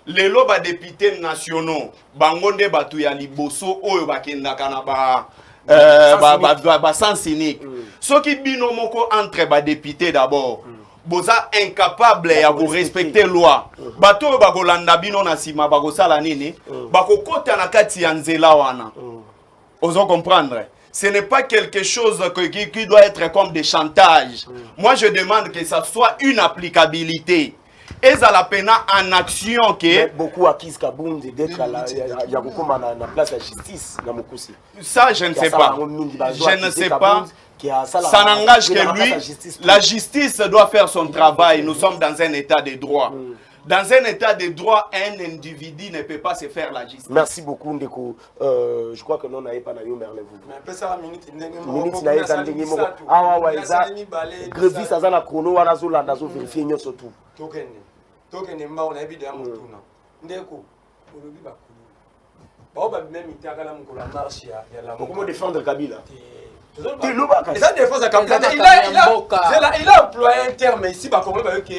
Les lobes députés nationaux, Bangonde Batouya Liboso, Oyo Bakenda Kanaba, sans cynique. Ceux qui binomoko entre les députés d'abord. Boza incapable ya ko respecter loi. Bato bagolanda bino na sima bagosala nini? Bakokota na kati ya nzela wana. Oso comprendre. Ce n'est pas quelque chose qui doit être comme des chantages. Moi je demande que ça soit une applicabilité. Et ça la peine en action que beaucoup accusent Kabound d'être là il y a beaucoup na place de justice na Mokusi. Ça je ne sais pas. Je ne sais pas. Ça n'engage que lui. La justice doit faire son travail. Nous sommes dans un état de droit. Dans un état de droit, un individu ne peut pas se faire la justice. Merci beaucoup, Ndeko. Je crois que nous n'avons pas d'ailleurs merle vous. Mais ça minute ah ouais, ça. Grévis ça na chrono wana zo landa zo vérifier nyo surtout. Tokene mba on a évidemment mutuna. Ndeko, olobi bakulu. Ba oba même itaka la mukula marche ya la. Comment défendre Kabila? Ça défense à Kabila. Il a employé un terme ici ba comment ba OK.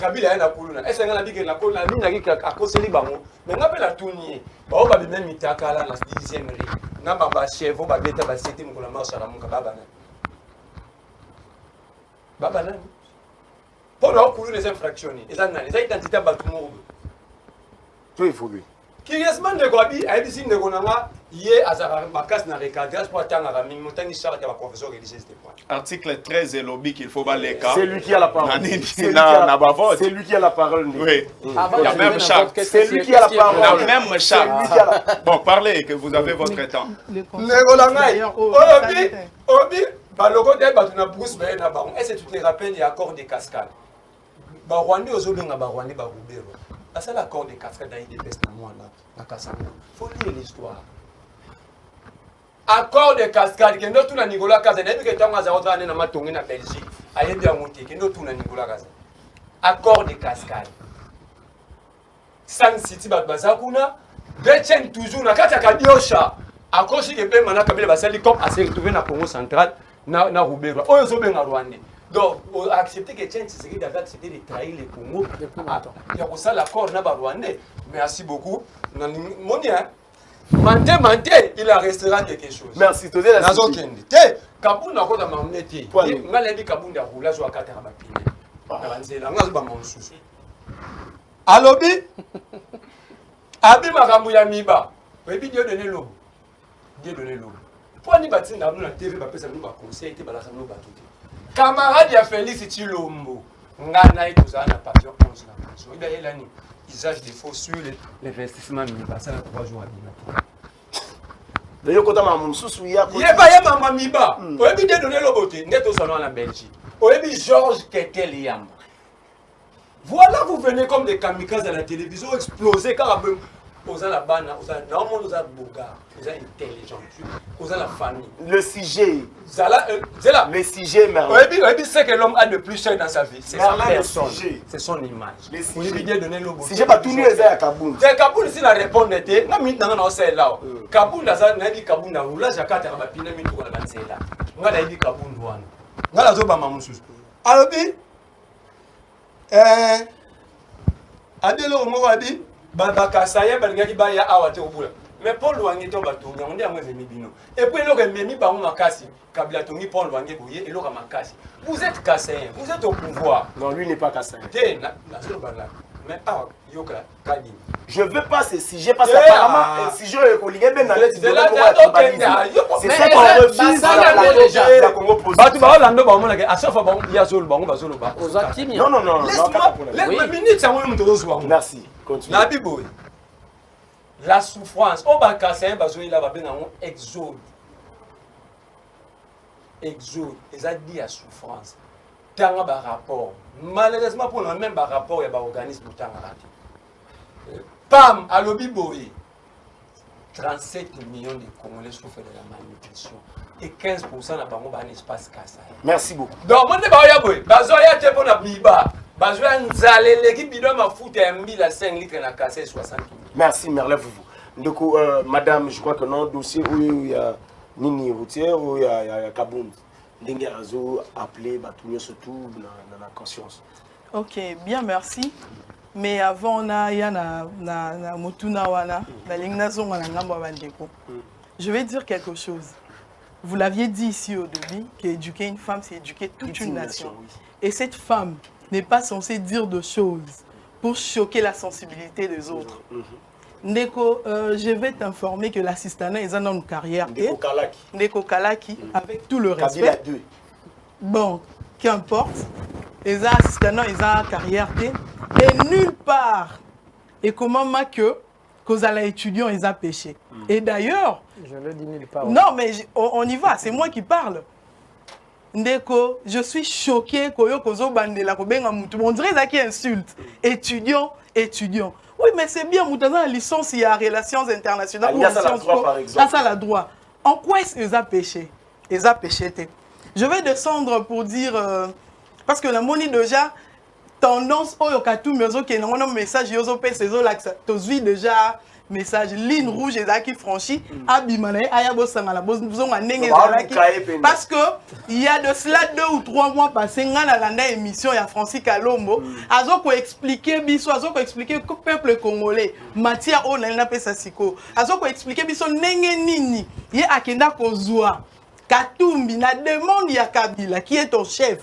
Kabila na kuluna. Est-ce que na bige na kolona mingi ka akoseli bango. Mais ngape la tournier. Ba oba même itaka la 10e rue. Na ba chef ba beta ba cité mukula marche la muka baba na. Baba na. Pour nous les infractions, les identités à Batumou. Tout évolue. Curieusement, de Gobi, a dit que Gonanga, hier, à Zabakas n'a recadré pour attendre à la montagne Charles qui a professeur religieux. Article 13 est lobby qu'il faut balayer. C'est lui qui a la parole. C'est lui qui a la parole. Oui. Il y a même Charles. C'est lui qui a la parole. Il y a même Charles. Bon, parlez, que vous avez votre temps. Obi, Balogo de Batuna Bruce Bena Baron. Est-ce que tu te rappelles des accords de cascade? Barwandi Ozobenga Barwandi Barubero. C'est l'accord de cascade dans l'IDPS na Kasanga. Il faut lire l'histoire. Accord de cascade, que nous tous na Nicolas Kaza, depuis que Tonga Zarotra na Matongi na Belgique, aïe bien monté, que nous tous na Nicolas Kaza. Accord de cascade. San City Bazakuna, détient toujours na Kataka Diosha. Accord si que peut maintenant Kabila Basali comme à se retrouver na Congo central na Rubero. Oyo Zobenga Rwanda. Donc, accepter que Tchèque Tshisekedi avait accepté de trahir les Congo. Il y a pour ça l'accord n'a pas rwandais. Merci beaucoup. Monia, Mante, il a restera quelque chose. Merci, tu es là. Kabound a encore m'amener. On a dit Kabound a roulé sur la carte à Bapine. Alobi, Abi Makambuya Miba. Dieu donné l'eau. Dieu donné l'eau. Pour nous bâtir dans la TV, nous va conseiller, nous va tout. Camarade ya Félix Chilombo, ngana et tout ça na passion 11 na passion. Il y a l'année usage des faux sur l'investissement Miba, ça na 3 jours à Miba. D'ailleurs quand on m'a sous ya il est pas ya mama Miba. Oyebi de donner le beauté, neto salon en Belgique. Oyebi Georges Kekel Yamba. Voilà, vous venez comme des kamikazes à la télévision exploser car vous avez la banne, vous avez le monde, vous avez le bougard, vous avez l'intelligence, vous avez la famille. Le sujet. C'est là. Le sujet, Merlin. Oui, c'est que l'homme a le plus cher dans sa vie. C'est sa personne. C'est son image. Vous lui dites donner le beau. Si j'ai pas tout nu, c'est à Kabound. C'est Kabound ici, la réponse était. Non, mais non, c'est là. Kabound, ça n'a dit Kabound, là, j'ai qu'à faire ma pine, mais tout là, c'est là. On a dit Kabound, on a la zoba mamoussous. Alors, Adelo, on m'a dit. Babakasaya balingaki baya awate obula mais Paul Wangi to batonga on dit amwe bino et puis le memi ba makasi kabila tongi Paul Wangi boye et le makasi vous êtes Kassayen vous êtes au pouvoir non lui n'est pas Kassayen mais yoka kadi je veux pas ce sujet parce qu'apparemment si je recollige ben dans les c'est ça qu'on refuse la Congo positive batu ba Orlando ba mona à chaque fois ba ya zolo ba zolo ba non laisse-moi minute ça moi muto zo merci continue la bible la souffrance on va casser un bazo il a bien un exode ils a dit à souffrance tant ba rapport malheureusement pour le même rapport il y a ba organisme tant raté pam à lobby boy 37 millions de Congolais souffrent de la malnutrition et 15% n'a pas un espace Kassaye. Merci beaucoup. Donc, on ne va pas y aller. Bazo ya te pour la biba. bazwa nzale l'équipe bidon ma foot à 1000 à 5 litres na cassé 60 kg. Merci, Merlin Foufou. Du coup, madame, je crois que non, dossier où il y a Nini Routière, où il y a Kaboum. Dengue Razo appelé, Batounio surtout, dans la conscience. Ok, bien, merci. Mais avant, il y a na Motuna Wana, na Lingnazo Wanangamba Bandeko. Je vais dire quelque chose. Vous l'aviez dit ici au début, qu'éduquer une femme, c'est éduquer toute une nation. Oui. Et cette femme n'est pas censée dire de choses pour choquer la sensibilité des autres. Ndeko, je vais t'informer que l'assistana est dans une carrière. Ndeko Kalaki, avec tout le respect. Bon, qu'importe. Les assistants, ils ont une carrière. Et nulle part. Et comment que cause à l'étudiant, ils ont péché. Et d'ailleurs... Je le dis nulle part. Non, mais on y va. C'est moi qui parle. Ndeko, je suis choqué. On dirait ça qui insulte. Étudiant. Oui, mais c'est bien. Vous avez une licence, il y a relations internationales. Il y a ça la droit, par exemple. Ça la droit. En quoi est-ce qu'ils ont péché? Ils ont péché. Je vais descendre pour dire... parce que la monnaie déjà... tendance au Yokatou, mais qui est un message, ils ont fait ces eaux-là, tu as déjà message, ligne rouge, et qui franchit, abimane, ayabo sangala, parce que il y a de cela 2 ou 3 mois passés, on a la émission, il y a Francis Kalombo, azo expliquer biso, azo expliquer que peuple congolais, Matia o na pesa siko, azo expliquer biso nenge nini, ye akenda kozwa, Katumbi na demande ya Kabila, qui est ton chef.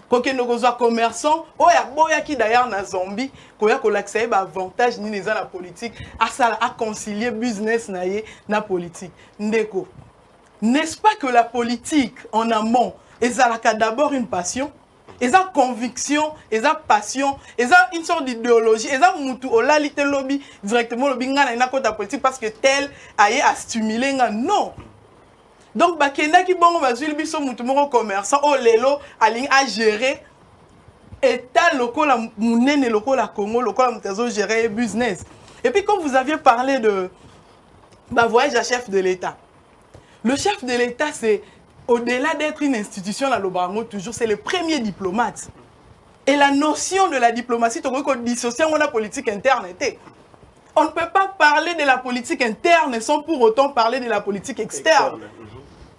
Quand on est commerçant, on a qui d'ailleurs na Zambie, qu'on a l'accès à avantage ni les la politique, à concilier business na politique. Ndeko, n'est-ce pas que la politique en amont, elle a d'abord une passion, elle a conviction, elle a passion, elle a une sorte d'idéologie, elle a mutu ola lite lobby directement lobby ngana na côté politique parce que tel aille à stimuler non. Donc, bakenda ki bongo bazuli biso mutu moko commerçant o lelo aling a gérer état local munene local Congo local mutazo gérer business. Et puis quand vous aviez parlé de voyage à chef de l'État. Le chef de l'État c'est au-delà d'être une institution la Lobango toujours c'est le premier diplomate. Et la notion de la diplomatie to ko dissocier la politique interne était. On ne peut pas parler de la politique interne sans pour autant parler de la politique externe.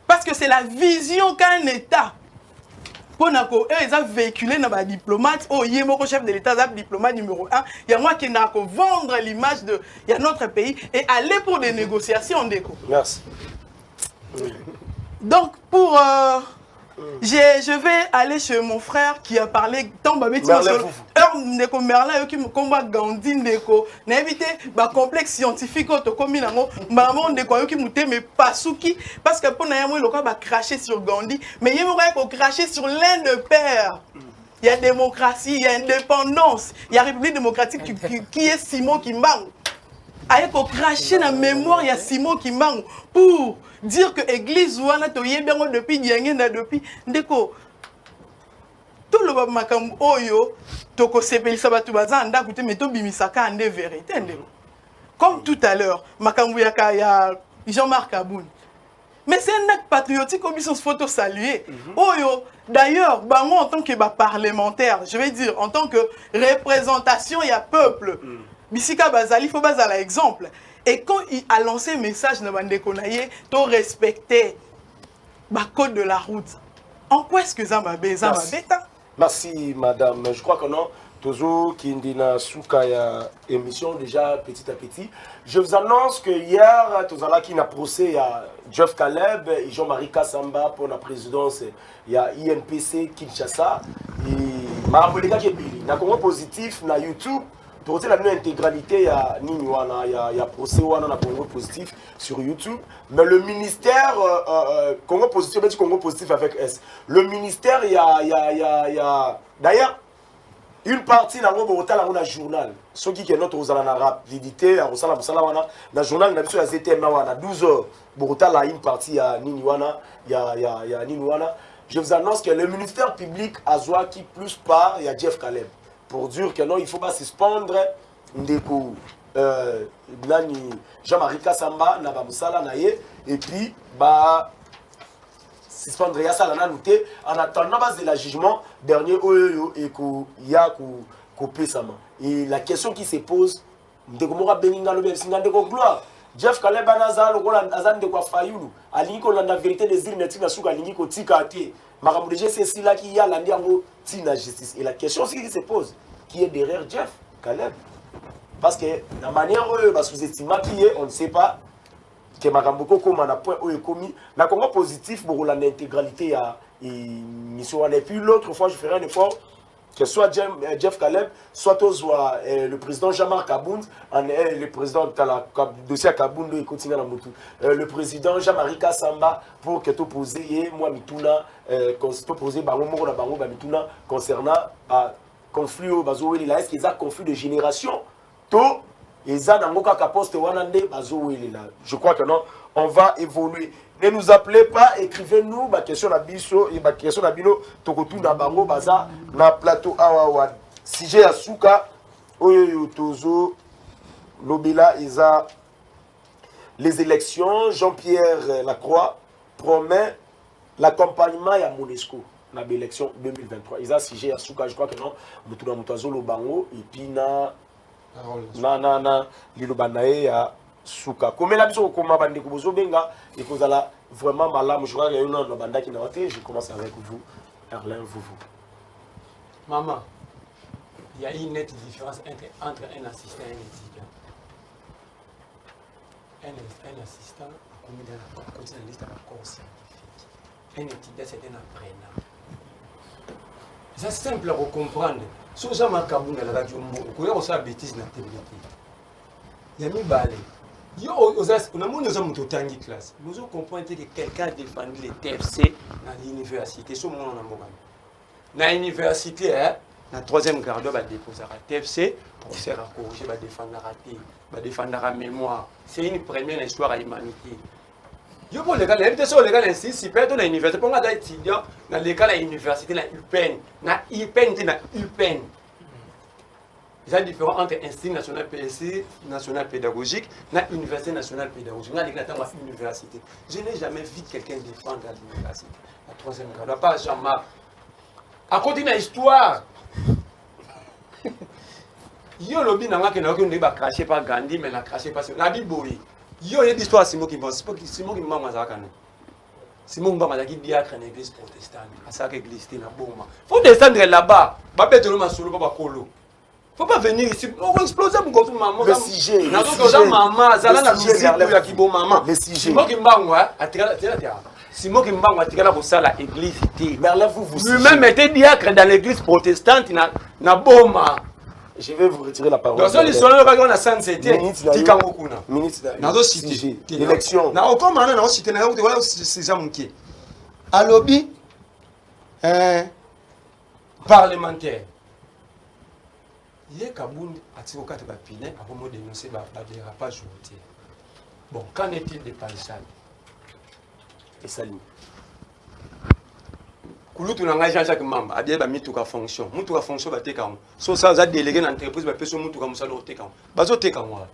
Parce que c'est la vision qu'un État, ils ont véhiculé dans les diplomates, il y a un chef de l'État, diplomate numéro 1, il y a moi qui n'a qu'à vendre l'image de notre pays et aller pour des négociations. Merci. Donc, pour... je vais aller chez mon frère qui a parlé tant Ndeko Merlin qui me combat Gandhi Ndeko n'invité ba complexe scientifique to komi nango maman Ndeko qui mouté mais pasuki parce que pour na le ba cracher sur Gandhi mais il m'aurait ko cracher sur l'un de père. Il y a démocratie, il y a indépendance, il y a République démocratique qui est Simon Kimbangu. Aïe ko cracher la mémoire il y a Simon Kimbangu pour dire que l'église ouana to yebyango depuis diangena depuis Ndeko tout le makambo oyo toko sepelisa batu bazanda kuté mais to bimisaka ande vérité Ndeko comme tout à l'heure makambo ya Jean-Marc Aboun mais c'est un acte patriotique au biso photo saluer oyo d'ailleurs bango en tant que parlementaire je vais dire en tant que représentation il y a peuple bisika bazali faut bazala exemple. Et quand il a lancé un message dans Bandeko Naye, tu respectais le code de la route. En quoi est-ce que ça m'a bêté? Merci, madame. Je crois que non. Toujours qui est souka ya émission déjà petit à petit. Je vous annonce que hier, tout à qui n'a procès à Jeff Caleb et Jean-Marie Kassamba pour la présidence. Il y a INPC Kinshasa. Et Marabolika qui est pili. Na Congo positif na YouTube. Pour la intégralité, il y a Niniwana, il y a procès Wana Congo positif sur YouTube. Mais le ministère Congo positif, je dis Congo positif avec S. Le ministère, il y a d'ailleurs une partie dans le journal. Ce qui est notre rapidité, dans le journal, il y a 12 heures. Il y a une partie à Niniwana, il y a Niniwana. Je vous annonce que le ministère public a Zoa qui plus part, il y a Jeff Caleb. Pour dire que non, il ne faut pas suspendre Ndeko Jean-Marie Kassamba, et puis, suspendre ya ça la noté en attendant base de la jugement dernier et il y a pesama. Et la question qui se pose ndeko moka beninga lobe singa ndeko gloire Jeff Caleb Anazal azan de kwa fayulu alingi ko landa vérité des îles netina suka alingi ko tika ate makambo de c'est là qui y a landi yango tina justice. Et la question qui se pose qui est derrière Jeff Caleb, parce que la manière où sous-estima qui est on ne sait pas que makambo ko comme na point où est commis na Congo positif pour l'intégralité à mission. Et puis l'autre fois je ferai un effort que soit Jeff Caleb, soit le président Jean-Marc Abound, le président de la dossier à Kabound, il continue dans le président Jean-Marie Kassamba pour que tu poses moi mituna poser mituna concernant conflit au bazo là, est-ce qu'ils ont conflit de génération to ils ont dans ka poste wanande bazo là. Je crois que non, on va évoluer. Ne nous appelez pas, écrivez-nous ma question na biso et ma question na bino tokotu na bango baza na plateau awawa. Sujet asuka oyo tozo lobela isa les élections. Jean-Pierre Lacroix promet l'accompagnement ya Monesco na l'élection 2023. Isa sujet asuka, je crois que non mutu na mutu azolo bango et puis na lilobanae ya Souka. Comme la biso koma bande ko bozobenga et que là vraiment malam je crois qu'il y a une autre bande qui n'a pas. Je commence avec vous Erlin vous. Maman, il y a une nette différence entre un assistant et un étudiant. Un assistant commis dans la liste de la corps scientifique. Un étudiant c'est un apprenant. C'est simple à comprendre. Si vous avez un cabou dans la radio, vous avez une bêtise dans la télé. Il y a mis balai. On a une classe. Nous comprenons que quelqu'un a défendu les TFC dans l'université. Dans l'université, dans la troisième garde, on va déposer la TFC pour se corriger, va défendre la mémoire. C'est une première histoire à l'humanité. Yo pour les gars, les gars ici, si peut-être dans l'université, pour les étudiants, dans les cas de l'université, dans l'UPEN, il y a une différence entre l'Institut national PSC, national pédagogique, et l'Université nationale pédagogique. Université. Je n'ai jamais vu quelqu'un défendre à l'université. La troisième grade, pas jamais. À côté de l'histoire, yo lobby n'a pas craché par Gandhi, mais n'a craché par Nabi Boy. Yo y a l'histoire Simon qui pense, Simon qui m'a mazakane. Simon m'a mazaki diacre dans l'église protestante. À ça l'église était na bomba. Faut descendre là-bas. Ba bête le masolo pas kolo. Faut pas venir ici. On va exploser mon contre maman. Le sujet. Na ko maman, zala na musique ya kibo maman. Le sujet. Simon qui mbangwa atikala Simon qui mbangwa atikala ko sala église té. Merlin vous lui-même était diacre dans l'église protestante na bomba. Je vais vous retirer la parole. Dans ce lisolo on a sansete tikango kuna. Nazo cité l'élection. Na okoma na cité na ko wala c'est munki. À lobby parlementaire. Il y a Kabound à Tirokate Bapinet à vraiment dénoncer le dérapage routier. Bon, qu'en est-il des palissades et Salim? Kouloutou n'a pas Jacques Mamba, a dit que Mitouka fonction. Mitouka fonction va te quand. So ça a délégué dans l'entreprise, va personne Mitouka Moussa le te quand. Bazo te quand moi.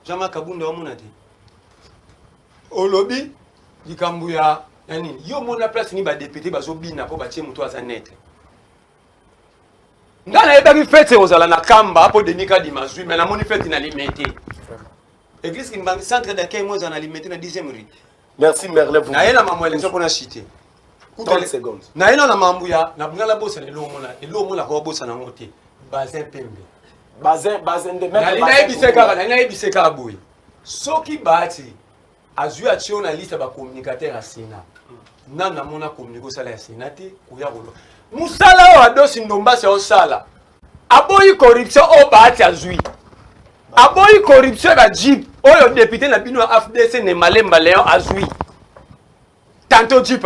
Jamais Kabound a mon adi. Au lobby, du Kambouya, yo mon la place ni ba député bazo bina pour bâtir Moutou à sa net. Ndana ebaki fete ozala na kamba po denika dimazui mais na moni fete na limité. Église qui mbangi centre d'accueil moi na limité na 10e rue. Merci Merlin vous. Na yena mamu élection pour cité. 30 secondes. Na yena na mambuya na bungala bosa na elomona ko bosa na ngote. Bazin pembe. Bazin de mettre. Na ibiseka boy. Soki bati azui a tio na liste ba communicateur à Sénat. Nana mona communiquer sala ya Sénat te kuya rolo. Musala wa dosi ndomba se osala. Aboyi corruption o baati azui. Aboyi corruption ba jeep oyo député na bino AFDC ne malemba léon azui. Tantôt jeep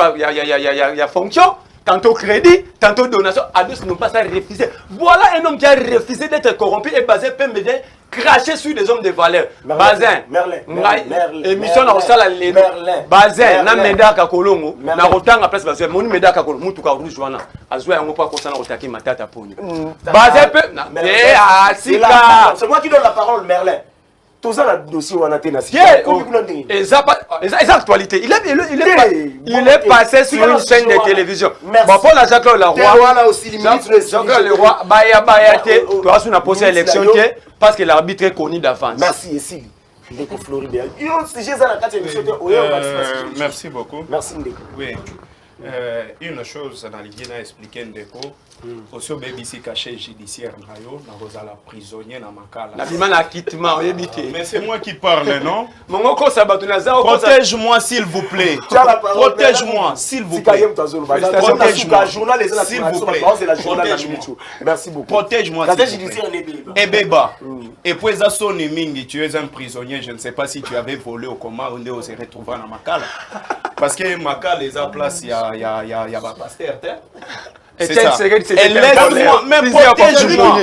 ya fonction, tantôt crédit, tantôt donation. Ados n'ont pas ça refusé. Voilà un homme qui a refusé d'être corrompu et basé PMD cracher sur des hommes de valeur. Bazin, émission na osala ledo. Bazin na medaka kolongo na rotanga place bazin moni medaka kolongo mutu ka rouge wana azwa yango pa ko sana otaki matata poni. Bazin pe na asika. C'est moi qui donne la parole Merlin. Tout ça, le dossier, on a été Exact actualité. Il est passé sur une chaîne de télévision. Bon, pour la Jacques-Claude Leroy, Jacques-Claude Leroy, on a posé l'élection parce que l'arbitre est connu d'avance. Merci, ici. Merci beaucoup. Merci, Ndeko. Oui. Une chose, dans l'idée d'expliquer Ndeko, aussi au BBC caché judiciaire, dans la prisonnier dans Makala. Mais c'est moi qui parle, non? Protège-moi, s'il vous plaît. Protège-moi, s'il vous plaît. Protège-moi, s'il vous plaît. Merci beaucoup. Protège-moi, s'il vous plaît. Et Beba, et puis Zassoni Mingi, tu es un prisonnier, je ne sais pas si tu avais volé au coma ou on s'est retrouvé dans Makala. Parce que Makala, les a place, il y a pas pasteur. C'est ça. Et laisse-moi, mais protège-moi.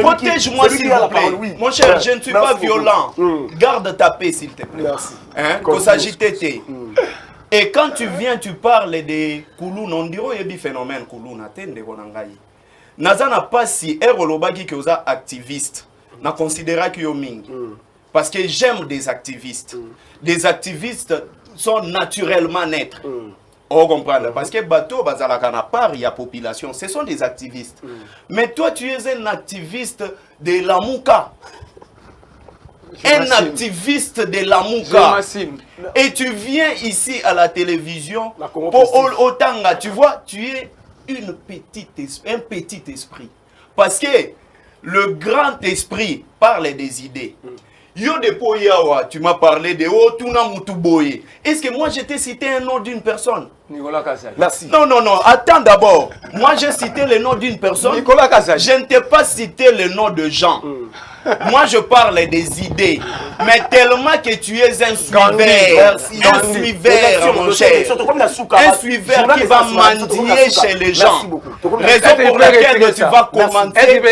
Protège-moi, s'il vous plaît. Mon cher, je ne suis pas violent. Garde ta paix, s'il te plaît. Qu'on s'agite. Et quand tu viens, tu parles de Kouloun, on dirait qu'il y a un phénomène Kouloun. Nazana pas si Erolobagi qui est activiste. Na considéra que Yoming. Parce que j'aime des activistes. Des activistes sont naturellement naîtres. On comprend. Parce que bateau, il y a population. Ce sont des activistes. Mais toi, tu es un activiste de la Mouka. Un activiste de la Mouka. Et tu viens ici à la télévision pour Otanga. Tu vois, tu es un petit esprit. Parce que le grand esprit parle des idées. Yo de Poyawa, tu m'as parlé de Otuna Mutuboye. Est-ce que moi j'étais cité un nom d'une personne? Nicolas Kassai. Merci. Non, attends d'abord. Moi j'ai cité le nom d'une personne. Nicolas Kassai. Je ne t'ai pas cité le nom de Jean. Moi je parle des idées. Mais tellement que tu es un suiveur. Un suiveur, mon cher. Un suiveur qui va mendier chez les gens. Raison pour laquelle tu vas commenter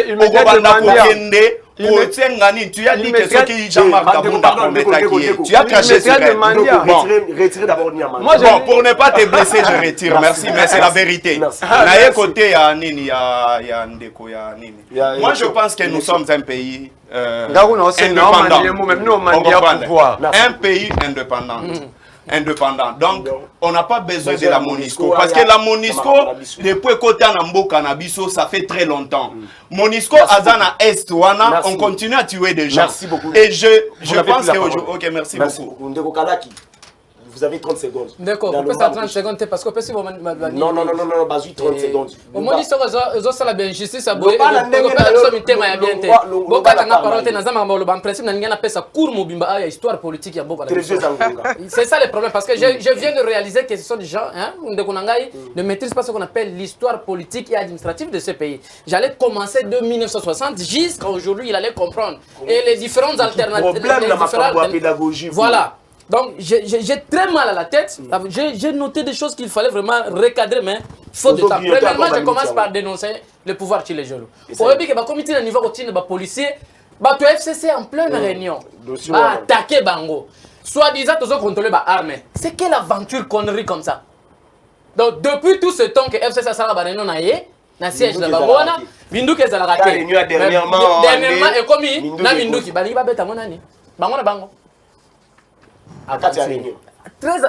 tu as dit que ce qui Jean-Marc Kabunda tu as craché ce Retirez d'abord Niamani. Bon, pour ne pas te blesser, je retire. Merci, mais c'est la vérité. D'un côté, il y a Nini, il y a Ndeko, il y a Nini. Moi, je pense que nous sommes un pays indépendant. Un pays indépendant. Donc, on n'a pas besoin de la MONUSCO. Parce que la MONUSCO, depuis Kota Nambo Cannabiso, ça fait très longtemps. MONUSCO, Azana Est, Wana, on continue à tuer des gens. Merci beaucoup. Et je pense que... Ok, merci beaucoup. Ndeko Kalaki, vous avez 30 secondes. D'accord, vous pouvez 30 secondes parce que si vous non, 30 secondes. Au moins, ils ont la justice à bouger. C'est ça le problème parce que je viens de réaliser que ce sont des gens ne maîtrisent pas ce qu'on appelle l'histoire politique et administrative de ce pays. J'allais commencer de 1960 jusqu'à aujourd'hui, il allait comprendre. Et les différentes alternatives. Voilà. Donc, j'ai très mal à la tête. J'ai noté des choses qu'il fallait vraiment recadrer, mais faute de temps. Premièrement, je commence par dénoncer le pouvoir Tchilejolo. Pour dire que le comité de niveau de policier, le FCC en pleine réunion, attaquer Bango. Soit-disant, ils ont contrôlé l'arme. C'est quelle aventure connerie comme ça? Donc, depuis tout ce temps que FCC a fait la réunion, na siège na Bangona, Binduki est à la raquette. Dernièrement, et comme na Binduki, Baliba Beta Monani. Bangona Bango.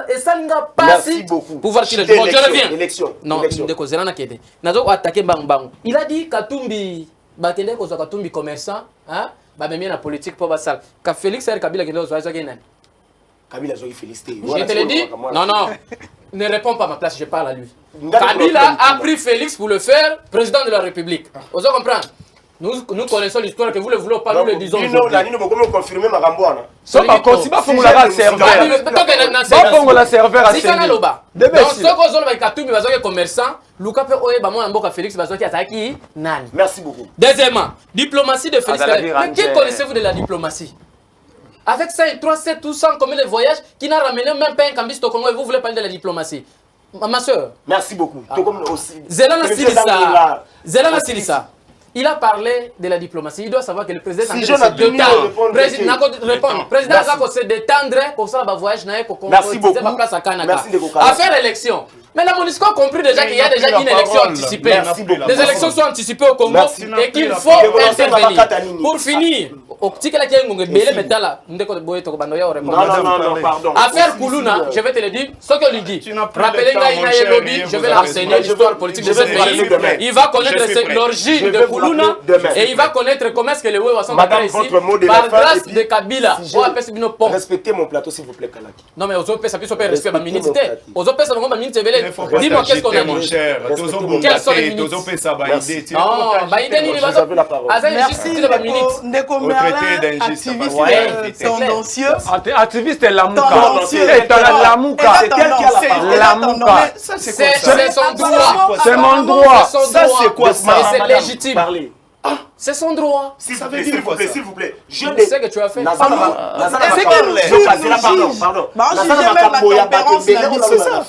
Et ça n'a pas merci beaucoup. Pouvoir tirer. Bon, je reviens. Élection. Non, Ndeko Zelana qui était. Nazo attaqué Bang. Il a dit Katumbi, Batende ko Katumbi commerçant, hein, ba même la politique pour basal. Ka Félix R Kabila qui doit zoa kenan. Kabila zoa félicité. Je te l'ai dit. Non. Ne réponds pas à ma place, je parle à lui. Kabila a pris Félix pour le faire président de la République. Vous comprenez? Nous connaissons l'histoire que vous le voulez pas, nous le disons. Nous pouvons confirmer ma ramboana. So ba konsi ba fongola la serveur. Ba fongola serveur à Sikana loba. Donc soko zolo ba Katumbi bazoke commerçant, Luka pe oye ba mona mboka Félix bazoki ataki nani. Merci beaucoup. Deuxièmement, diplomatie de Félix. Mais qui connaissez-vous de la diplomatie? Avec ça, 3, 7, tout ça, combien de voyages qui n'a ramené même pas un cambiste au Congo et vous voulez parler de la diplomatie? Ma soeur. Merci beaucoup. Zelana Silissa. Il a parlé de la diplomatie. Il doit savoir que le président si se détendre. Président Zako se détendre pour ça, le voyage n'a pas merci beaucoup. Affaire élection. Mais la MONUSCO a compris déjà qu'il y a déjà une élection anticipée. Merci beaucoup. Les élections sont anticipées au Congo Merci. et qu'il faut intervenir. Pour finir, au petit que la tienne, on est belé, mais là, on est boy to bandoya au répondre. Non, pardon. Affaire Koulouna, je vais te le dire, ce que lui dit. Rappelez Gaïna Lobby, je vais l'enseigner l'histoire politique de ce pays. Il va connaître l'origine de Koulouna et il va connaître comment est-ce que les Ouéwa sont Madame, ici votre mot de par la fin, grâce et puis, de Kabila. si On appelle ça une pompe. Respectez mon plateau, s'il vous plaît, Kalaki. Non, mais aux autres, ça peut se faire respect à ma minute. Respectez mon Aux autres, ça ne va minute. Dis-moi qu'est-ce qu'on a mon dit. cher. Quelles sont les minutes? Non, Baïden, il va. Vous avez la parole. Merci Ndeko Merlin, activiste tendancieux. Activiste Lamouka. Tendancieux. C'est Lamouka. C'est elle qui a la parole. Lamouka. C'est son droit. C'est mon droit. Ça, c'est quoi ça? C'est légitime. Parlez. C'est son droit. S'il vous plaît. Je sais que tu as fait. C'est que nous, Pardon. bah, je dis même ma tempérance, C'est ça.